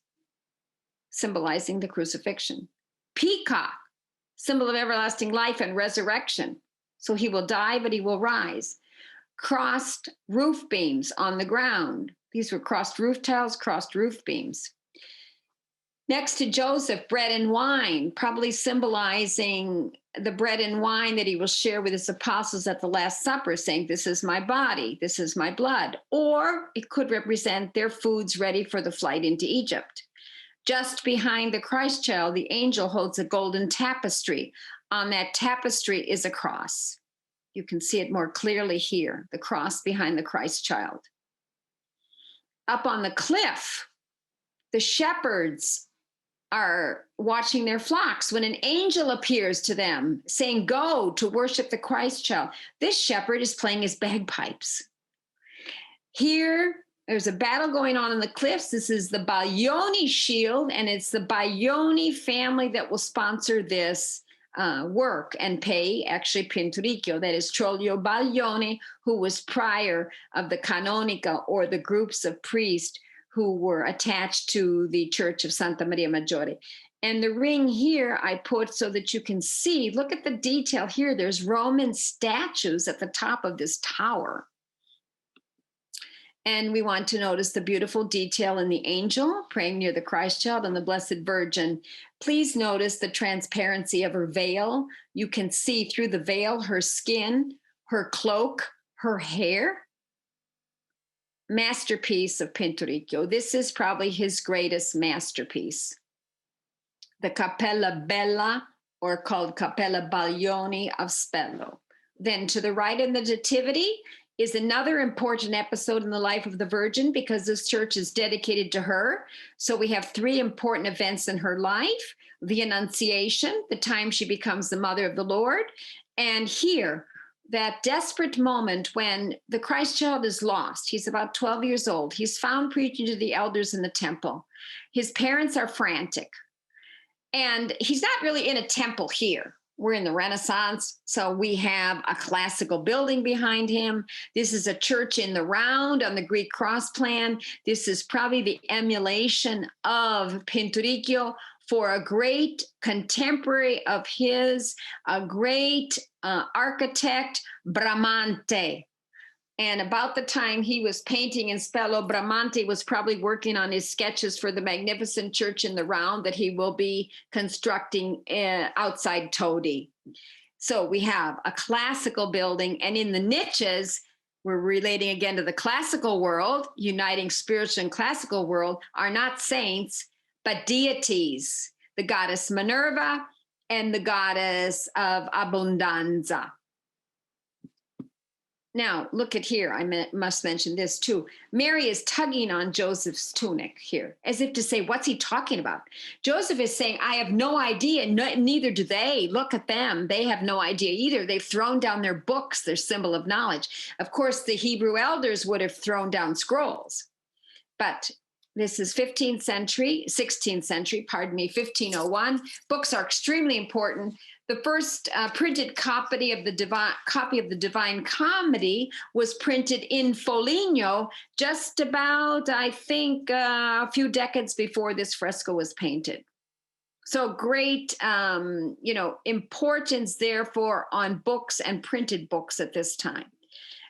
symbolizing the crucifixion. Peacock, symbol of everlasting life and resurrection. So he will die, but he will rise. Crossed roof beams on the ground. These were crossed roof tiles, crossed roof beams. Next to Joseph, bread and wine, probably symbolizing the bread and wine that he will share with his apostles at the Last Supper, saying, this is my body, this is my blood. Or it could represent their foods ready for the flight into Egypt. Just behind the Christ child, the angel holds a golden tapestry, on that tapestry is a cross. You can see it more clearly here, the cross behind the Christ child. Up on the cliff, the shepherds are watching their flocks when an angel appears to them saying, go to worship the Christ child. This shepherd is playing his bagpipes. Here, there's a battle going on the cliffs. This is the Bayonne Shield, and it's the Bayonne family that will sponsor this work and pay actually Pinturico, that is Trollio Bayonne, who was prior of the canonica, or the groups of priests who were attached to the Church of Santa Maria Maggiore. And the ring here I put so that you can see, look at the detail here. There's Roman statues at the top of this tower. And we want to notice the beautiful detail in the angel praying near the Christ child and the Blessed Virgin. Please notice the transparency of her veil. You can see through the veil her skin, her cloak, her hair. Masterpiece of Pinturico. This is probably his greatest masterpiece. The Cappella Bella, or called Cappella Bayonne of Spello. Then to the right in the Nativity is another important episode in the life of the Virgin, because this church is dedicated to her. So we have three important events in her life: the Annunciation, the time she becomes the mother of the Lord, and here, that desperate moment when the Christ child is lost. He's about 12 years old. He's found preaching to the elders in the temple. His parents are frantic. And he's not really in a temple here. We're in the Renaissance, so we have a classical building behind him. This is a church in the round on the Greek cross plan. This is probably the emulation of Pinturico for a great contemporary of his, a great architect, Bramante. And about the time he was painting in Spello, Bramante was probably working on his sketches for the magnificent church in the round that he will be constructing outside Todi. So we have a classical building, and in the niches, we're relating again to the classical world, uniting spiritual and classical world, are not saints, but deities, the goddess Minerva and the goddess of Abundanza. Now, look at here. I must mention this too. Mary is tugging on Joseph's tunic here, as if to say, what's he talking about? Joseph is saying, I have no idea. Neither do they. Look at them. They have no idea either. They've thrown down their books, their symbol of knowledge. Of course, the Hebrew elders would have thrown down scrolls. But this is 16th century, 1501. Books are extremely important. The first printed copy of the Divine Comedy was printed in Foligno just about, I think, a few decades before this fresco was painted. So great, importance, therefore, on books and printed books at this time.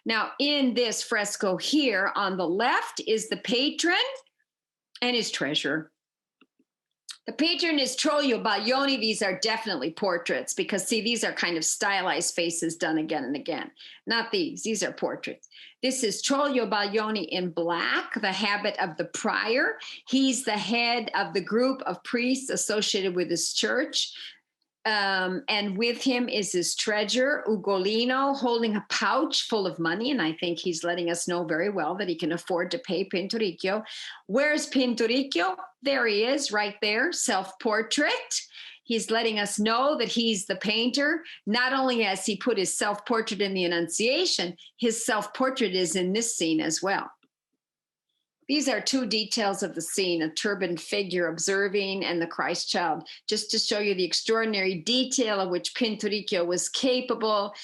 Now, in this fresco here on the left is the patron and his treasurer. The patron is Trollio Bayonne. These are definitely portraits because, see, these are kind of stylized faces done again and again. Not these. These are portraits. This is Trollio Bayonne in black, the habit of the prior. He's the head of the group of priests associated with his church. And with him is his treasurer, Ugolino, holding a pouch full of money. And I think he's letting us know very well that he can afford to pay Pinturico. Where's Pinturico? There he is, right there, self-portrait. He's letting us know that he's the painter. Not only has he put his self-portrait in the Annunciation, his self-portrait is in this scene as well. These are two details of the scene, a turbaned figure observing and the Christ child, just to show you the extraordinary detail of which Pinturico was capable.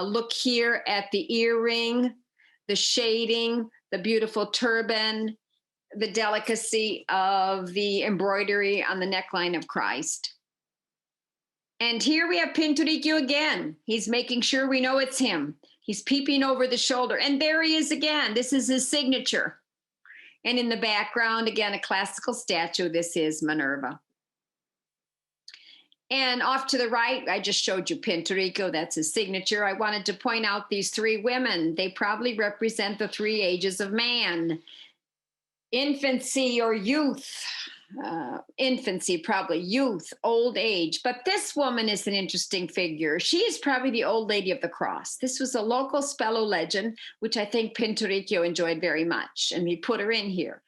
Look here at the earring, the shading, the beautiful turban, the delicacy of the embroidery on the neckline of Christ. And here we have Pinturico again. He's making sure we know it's him. He's peeping over the shoulder. And there he is again. This is his signature. And in the background, again, a classical statue. This is Minerva. And off to the right, I just showed you Pinturico. That's his signature. I wanted to point out these three women. They probably represent the three ages of man. Infancy or youth, infancy, probably youth, old age. But this woman is an interesting figure. She is probably the old lady of the cross. This was a local Spello legend, which I think Pinturico enjoyed very much, and we put her in here.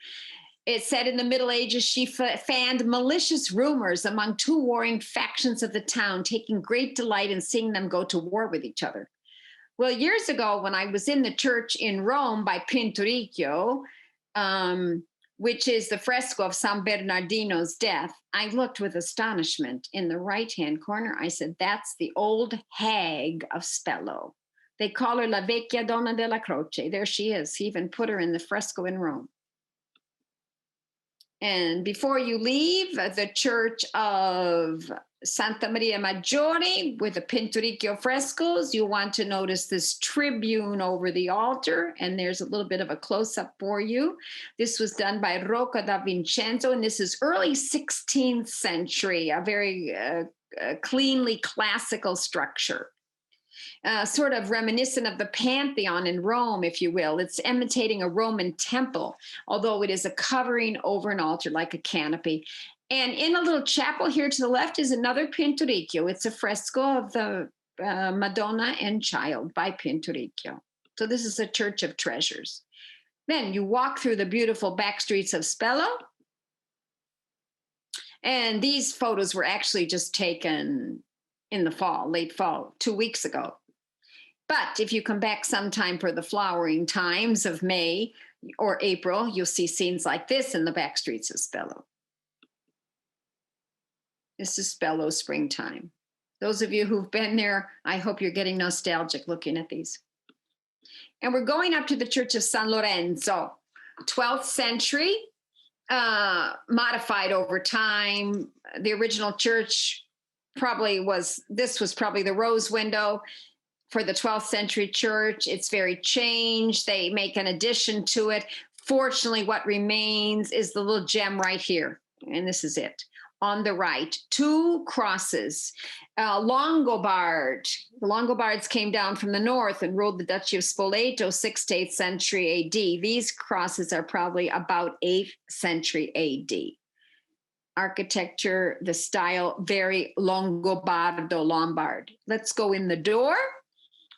It said in the Middle Ages, she fanned malicious rumors among two warring factions of the town, taking great delight in seeing them go to war with each other. Well, years ago, when I was in the church in Rome by Pinturico, which is the fresco of San Bernardino's death, I looked with astonishment in the right-hand corner. I said, that's the old hag of Spello. They call her La Vecchia Donna della Croce. There she is. He even put her in the fresco in Rome. And before you leave the church of Santa Maria Maggiore with the Pinturico frescoes, you want to notice this tribune over the altar, and there's a little bit of a close-up for you. This was done by Rocca da Vincenzo, and this is early 16th century, a very cleanly classical structure. Sort of reminiscent of the Pantheon in Rome, if you will. It's imitating a Roman temple, although it is a covering over an altar like a canopy. And in a little chapel here to the left is another Pinturico. It's a fresco of the Madonna and Child by Pinturico. So this is a church of treasures. Then you walk through the beautiful back streets of Spello. And these photos were actually just taken in the fall, late fall, 2 weeks ago. But if you come back sometime for the flowering times of May or April, you'll see scenes like this in the back streets of Spello. This is Spello springtime. Those of you who've been there, I hope you're getting nostalgic looking at these. And we're going up to the Church of San Lorenzo, 12th century, modified over time. The original church this was probably the rose window for the 12th century church. It's very changed. They make an addition to it. Fortunately, what remains is the little gem right here. And this is it. On the right, two crosses. Longobard. The Longobards came down from the north and ruled the Duchy of Spoleto, 6th to 8th century AD. These crosses are probably about 8th century AD. Architecture, the style, very Longobardo, Lombard. Let's go in the door.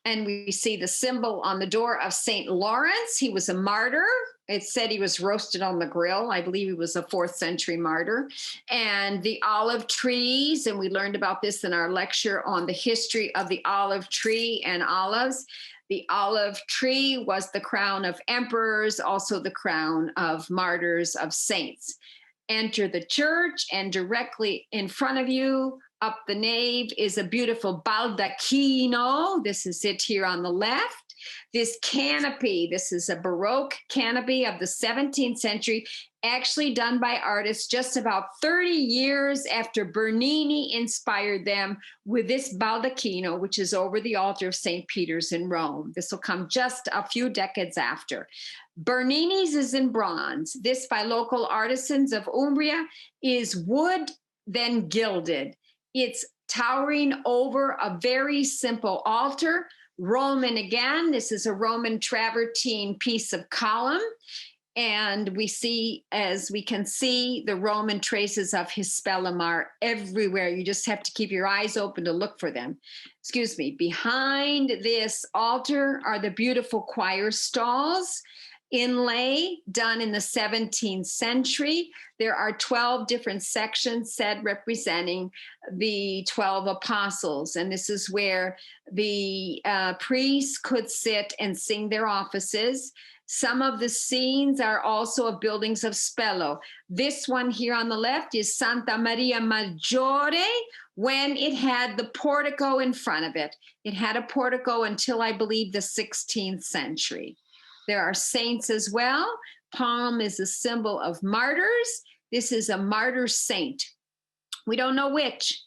And we see the symbol on the door of St. Lawrence. He was a martyr. It said he was roasted on the grill. I believe he was a 4th century martyr. And the olive trees, and we learned about this in our lecture on the history of the olive tree and olives. The olive tree was the crown of emperors, also the crown of martyrs, of saints. Enter the church, and directly in front of you, up the nave, is a beautiful baldacchino. This is it here on the left. This canopy, this is a Baroque canopy of the 17th century, actually done by artists just about 30 years after Bernini inspired them with this baldacchino, which is over the altar of St. Peter's in Rome. This will come just a few decades after. Bernini's is in bronze. This, by local artisans of Umbria, is wood, then gilded. It's towering over a very simple altar. Roman again. This is a Roman travertine piece of column. And we see, as we can see, the Roman traces of Hispellum are everywhere. You just have to keep your eyes open to look for them. Excuse me. Behind this altar are the beautiful choir stalls, inlay done in the 17th century. There are 12 different sections said representing the 12 apostles. And this is where the priests could sit and sing their offices. Some of the scenes are also of buildings of Spello. This one here on the left is Santa Maria Maggiore, when it had the portico in front of it. It had a portico until, I believe, the 16th century. There are saints as well. Palm is a symbol of martyrs. This is a martyr saint. We don't know which.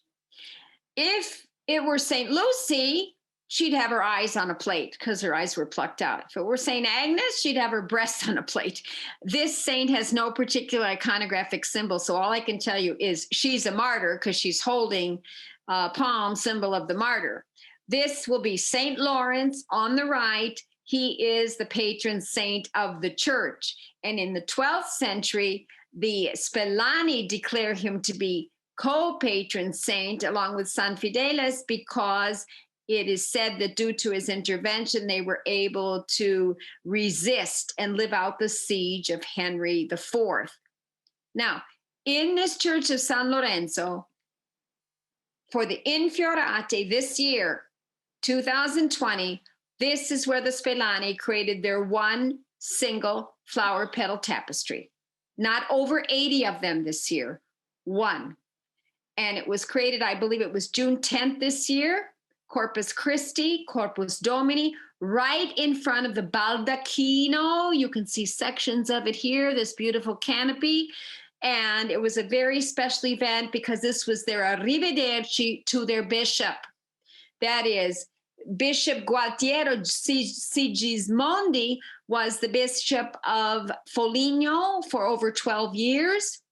If it were St. Lucy, she'd have her eyes on a plate because her eyes were plucked out. If it were St. Agnes, she'd have her breasts on a plate. This saint has no particular iconographic symbol. So all I can tell you is she's a martyr because she's holding a palm, symbol of the martyr. This will be St. Lawrence on the right. He is the patron saint of the church. And in the 12th century, The Spellani declare him to be co-patron saint along with San Fidelis because it is said that due to his intervention, they were able to resist and live out the siege of Henry IV. Now, in this church of San Lorenzo, for the Infiorate this year, 2020, this is where the Spellani created their one single flower petal tapestry. Not over 80 of them this year, one. And it was created, I believe it was June 10th this year, Corpus Christi, Corpus Domini, right in front of the baldacchino. You can see sections of it here, this beautiful canopy. And it was a very special event because this was their arrivederci to their bishop. That is, Bishop Gualtiero Sigismondi was the bishop of Foligno for over 12 years.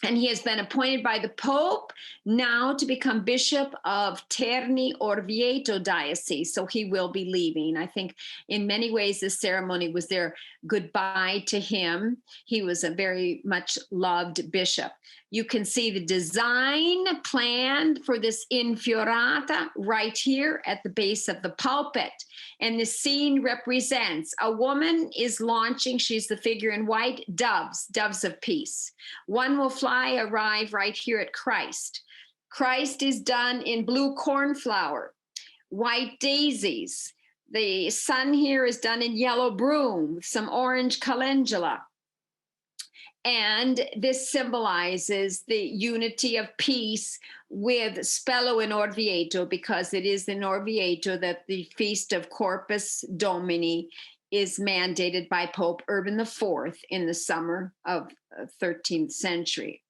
And he has been appointed by the Pope now to become Bishop of Terni Orvieto Diocese. So he will be leaving. I think in many ways this ceremony was their goodbye to him. He was a very much loved bishop. You can see the design planned for this Infiorata right here at the base of the pulpit. And the scene represents a woman is launching, she's the figure in white, doves of peace. One will arrive right here at Christ. Christ is done in blue cornflower, white daisies. The sun here is done in yellow broom with some orange calendula. And this symbolizes the unity of peace with Spello in Orvieto, because it is in Orvieto that the Feast of Corpus Domini is mandated by Pope Urban IV in the summer of 13th century.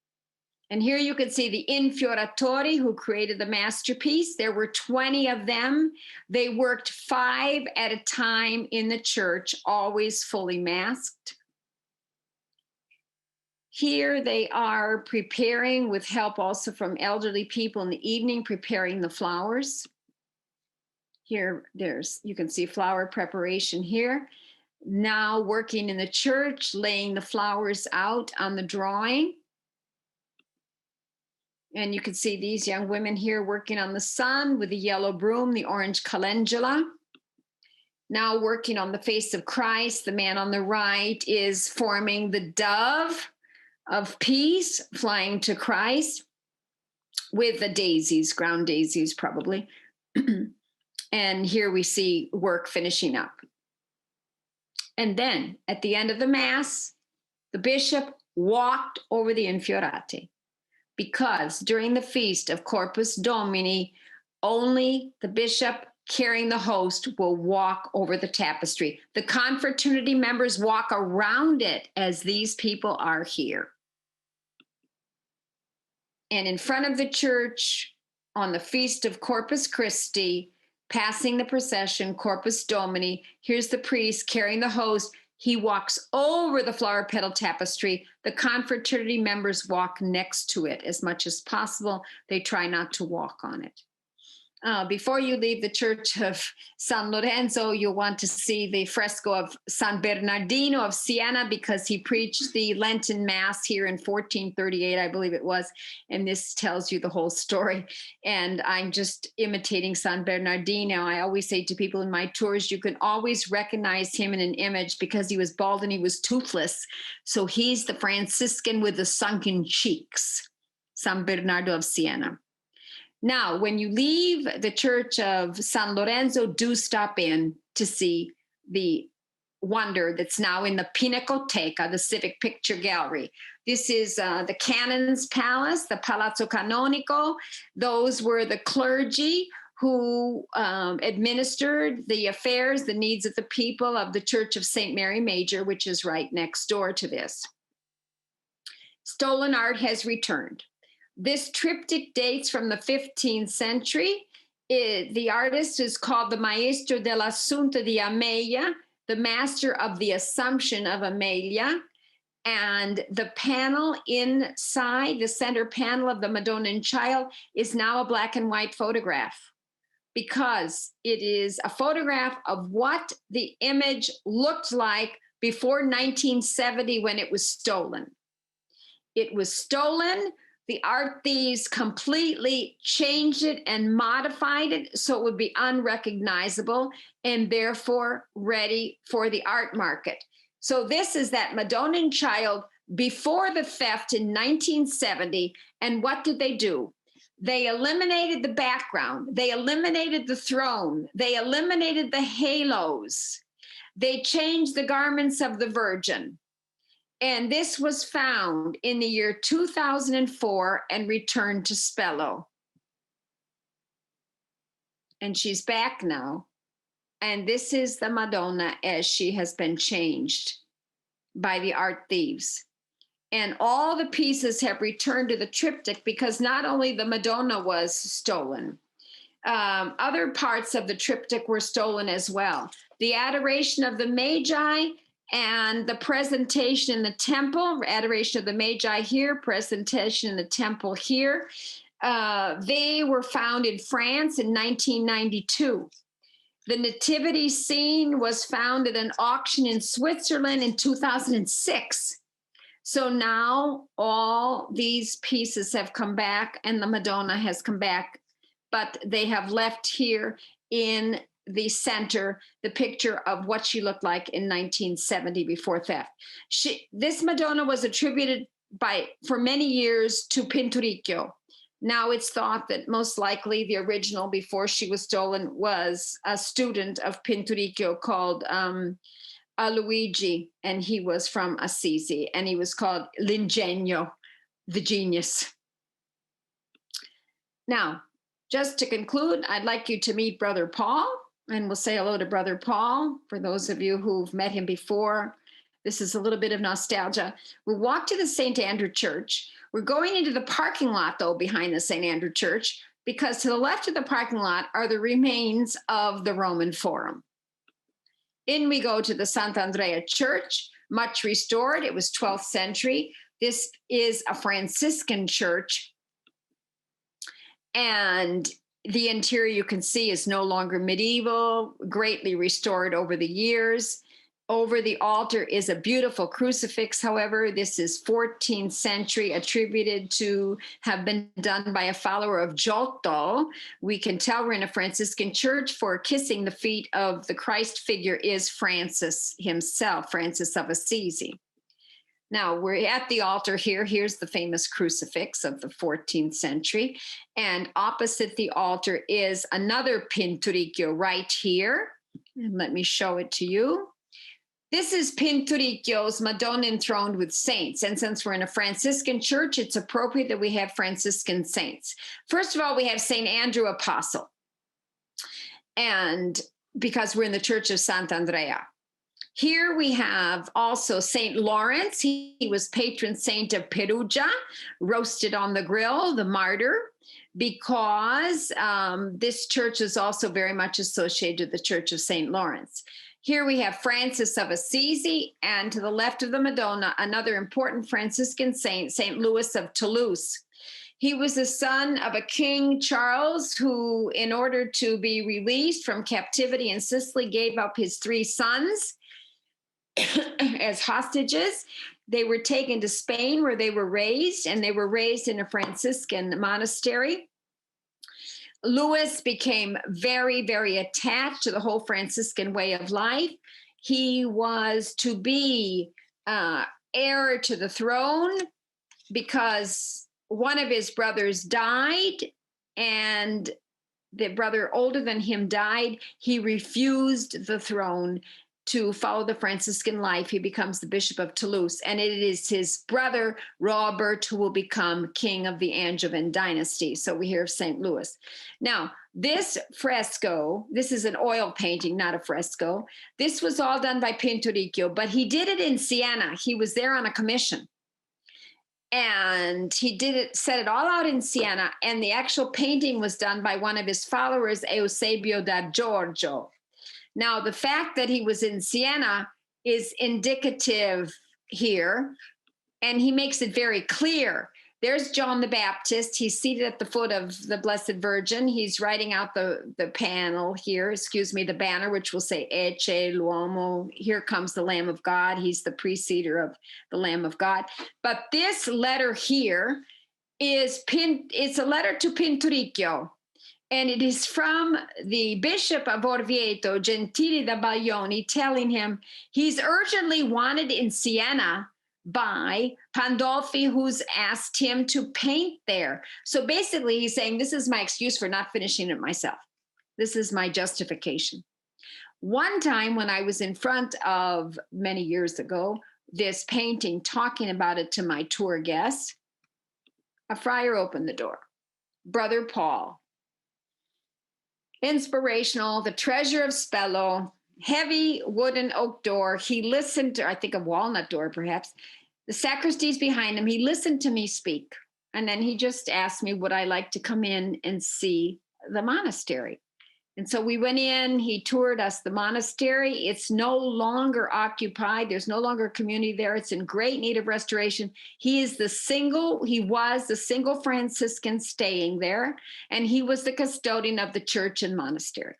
And here you can see the Infioratori who created the masterpiece. There were 20 of them. They worked 5 at a time in the church, always fully masked. Here they are preparing, with help also from elderly people in the evening, preparing the flowers. Here, you can see flower preparation here. Now working in the church, laying the flowers out on the drawing. And you can see these young women here working on the sun with the yellow broom, the orange calendula. Now working on the face of Christ. The man on the right is forming the dove of peace flying to Christ with the daisies, ground daisies probably. And here we see work finishing up. And then at the end of the Mass, the bishop walked over the Infiorate, because during the feast of Corpus Domini, only the bishop carrying the host will walk over the tapestry. The confraternity members walk around it as these people are here. And in front of the church on the feast of Corpus Christi, passing the procession, Corpus Domini, here's the priest carrying the host. He walks over the flower petal tapestry. The confraternity members walk next to it as much as possible. They try not to walk on it. Before you leave the church of San Lorenzo, you'll want to see the fresco of San Bernardino of Siena, because he preached the Lenten Mass here in 1438, I believe it was. And this tells you the whole story. And I'm just imitating San Bernardino. I always say to people in my tours, you can always recognize him in an image because he was bald and he was toothless. So he's the Franciscan with the sunken cheeks, San Bernardo of Siena. Now, when you leave the church of San Lorenzo, do stop in to see the wonder that's now in the Pinacoteca, the Civic Picture Gallery. This is the Canon's Palace, the Palazzo Canonico. Those were the clergy who administered the affairs, the needs of the people of the Church of St. Mary Major, which is right next door to this. Stolen art has returned. This triptych dates from the 15th century. The artist is called the Maestro dell'Assunta di Amelia, the master of the Assumption of Amelia. And the panel inside, the center panel of the Madonna and Child, is now a black and white photograph, because it is a photograph of what the image looked like before 1970 when it was stolen. It was stolen. The art thieves completely changed it and modified it so it would be unrecognizable and therefore ready for the art market. So this is that Madonna child before the theft in 1970. And what did they do? They eliminated the background. They eliminated the throne. They eliminated the halos. They changed the garments of the Virgin. And this was found in the year 2004 and returned to Spello. And she's back now. And this is the Madonna as she has been changed by the art thieves. And all the pieces have returned to the triptych because not only the Madonna was stolen, other parts of the triptych were stolen as well. The Adoration of the Magi and the presentation in the temple, Adoration of the Magi here, presentation in the temple here. They were found in France in 1992. The nativity scene was found at an auction in Switzerland in 2006. So now all these pieces have come back and the Madonna has come back, but they have left here in the center the picture of what she looked like in 1970 before theft. This Madonna was attributed for many years to Pinturico. Now it's thought that most likely the original before she was stolen was a student of Pinturico called Luigi, and he was from Assisi, and he was called L'Ingegno, the genius. Now, just to conclude, I'd like you to meet Brother Paul, and we'll say hello to Brother Paul. For those of you who've met him before, this is a little bit of nostalgia. We walked to the St. Andrew Church. We're going into the parking lot, though, behind the St. Andrew Church, because to the left of the parking lot are the remains of the Roman Forum. In we go to the Sant'Andrea Church, much restored. It was 12th century. This is a Franciscan church. And the interior you can see is no longer medieval, greatly restored over the years. Over the altar is a beautiful crucifix. However, this is 14th century, attributed to have been done by a follower of Giotto. We can tell we're in a Franciscan church, for kissing the feet of the Christ figure is Francis himself, Francis of Assisi. Now we're at the altar here. Here's the famous crucifix of the 14th century. And opposite the altar is another Pinturico right here. And let me show it to you. This is Pinturico's Madonna enthroned with saints. And since we're in a Franciscan church, it's appropriate that we have Franciscan saints. First of all, we have St. Andrew Apostle. And because we're in the Church of Sant'Andrea. Here we have also St. Lawrence. He was patron saint of Perugia, roasted on the grill, the martyr, because this church is also very much associated with the Church of St. Lawrence. Here we have Francis of Assisi, and to the left of the Madonna, another important Franciscan saint, St. Louis of Toulouse. He was the son of a King Charles who, in order to be released from captivity in Sicily, gave up his 3 sons as hostages. They were taken to Spain where they were raised, and they were raised in a Franciscan monastery. Louis became very, very attached to the whole Franciscan way of life. He was to be heir to the throne because one of his brothers died, and the brother older than him died. He refused the throne to follow the Franciscan life. He becomes the Bishop of Toulouse, and it is his brother, Robert, who will become king of the Angevin dynasty. So we hear of St. Louis. Now, this fresco, this is an oil painting, not a fresco. This was all done by Pinturico, but he did it in Siena. He was there on a commission. And he did it, set it all out in Siena, and the actual painting was done by one of his followers, Eusebio da Giorgio. Now, the fact that he was in Siena is indicative here, and he makes it very clear There's John the Baptist. He's seated at the foot of the Blessed Virgin. He's writing out the panel here, the banner, which will say Ecce l'uomo. Here comes the Lamb of God. He's the preceder of the Lamb of God. But this letter here it's a letter to Pinturico. And it is from the Bishop of Orvieto, Gentile da Bayonne, telling him he's urgently wanted in Siena by Pandolfi, who's asked him to paint there. So basically, he's saying, this is my excuse for not finishing it myself. This is my justification. One time when I was in front of, many years ago, this painting, talking about it to my tour guests, a friar opened the door. Brother Paul. Inspirational, the treasure of Spello, heavy wooden oak door. He listened to, I think, a walnut door, perhaps. The sacristies behind him. He listened to me speak. And then he just asked me, would I like to come in and see the monastery? And so we went in, he toured us the monastery. It's no longer occupied. There's no longer a community there. It's in great need of restoration. He was the single Franciscan staying there, and he was the custodian of the church and monastery.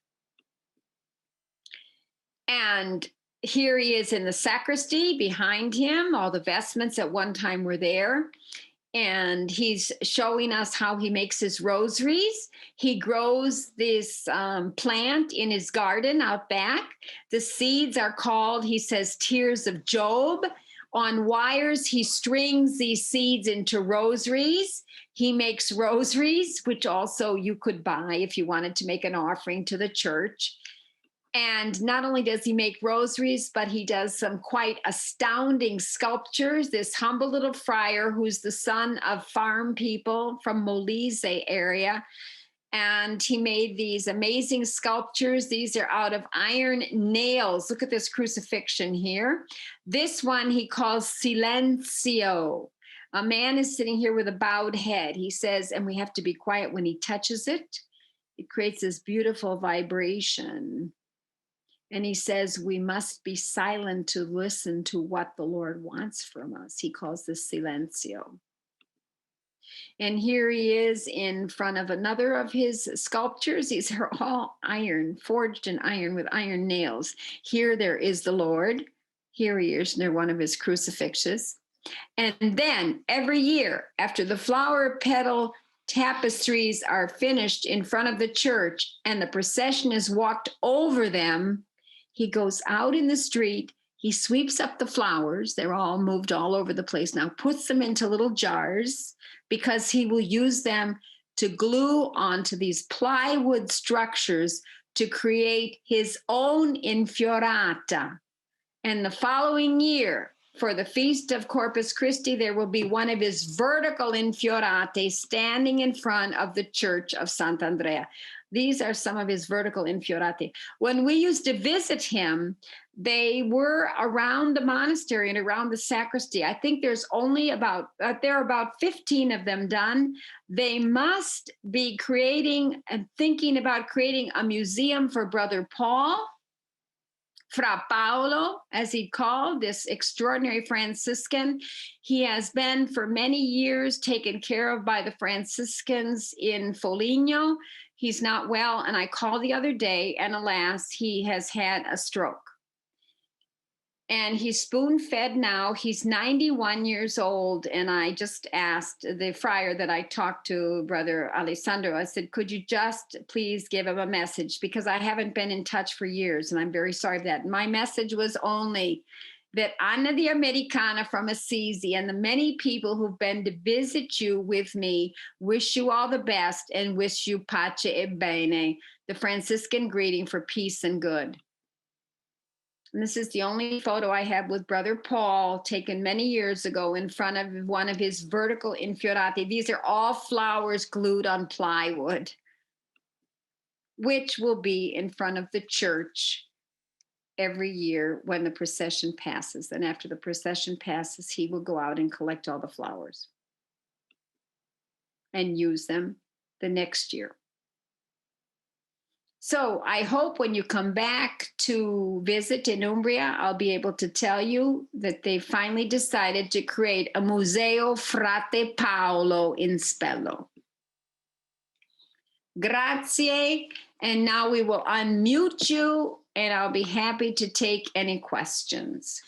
And here he is in the sacristy behind him. All the vestments at one time were there. And he's showing us how he makes his rosaries. He grows this plant in his garden out back. The seeds are called, he says, tears of Job. On wires, he strings these seeds into rosaries. He makes rosaries, which also you could buy if you wanted to make an offering to the church. And not only does he make rosaries, but he does some quite astounding sculptures. This humble little friar who's the son of farm people from Molise area. And he made these amazing sculptures. These are out of iron nails. Look at this crucifixion here. This one he calls Silencio. A man is sitting here with a bowed head. He says, and we have to be quiet when he touches it. It creates this beautiful vibration. And he says, we must be silent to listen to what the Lord wants from us. He calls this silencio. And here he is in front of another of his sculptures. These are all iron, forged in iron with iron nails. Here there is the Lord. Here he is near one of his crucifixes. And then every year, after the flower petal tapestries are finished in front of the church and the procession is walked over them, he goes out in the street, he sweeps up the flowers, they're all moved all over the place now, puts them into little jars because he will use them to glue onto these plywood structures to create his own infiorata. And the following year, for the Feast of Corpus Christi, there will be one of his vertical infiorate standing in front of the Church of Sant'Andrea. These are some of his vertical infiorati. When we used to visit him, they were around the monastery and around the sacristy. I think there's only there are about 15 of them done. They must be creating and thinking about creating a museum for Brother Paul, Fra Paolo, as he called, this extraordinary Franciscan. He has been for many years taken care of by the Franciscans in Foligno. He's not well, and I called the other day, and alas, he has had a stroke. And he's spoon-fed now. He's 91 years old, and I just asked the friar that I talked to, Brother Alessandro, I said, could you just please give him a message? Because I haven't been in touch for years, and I'm very sorry for that. My message was only that Anna the Americana from Assisi and the many people who've been to visit you with me wish you all the best and wish you pace e bene, the Franciscan greeting for peace and good. And this is the only photo I have with Brother Paul, taken many years ago in front of one of his vertical infiorati. These are all flowers glued on plywood, which will be in front of the church every year when the procession passes. And after the procession passes, he will go out and collect all the flowers and use them the next year. So I hope when you come back to visit in Umbria, I'll be able to tell you that they finally decided to create a Museo Frate Paolo in Spello. Grazie. And now we will unmute you, and I'll be happy to take any questions.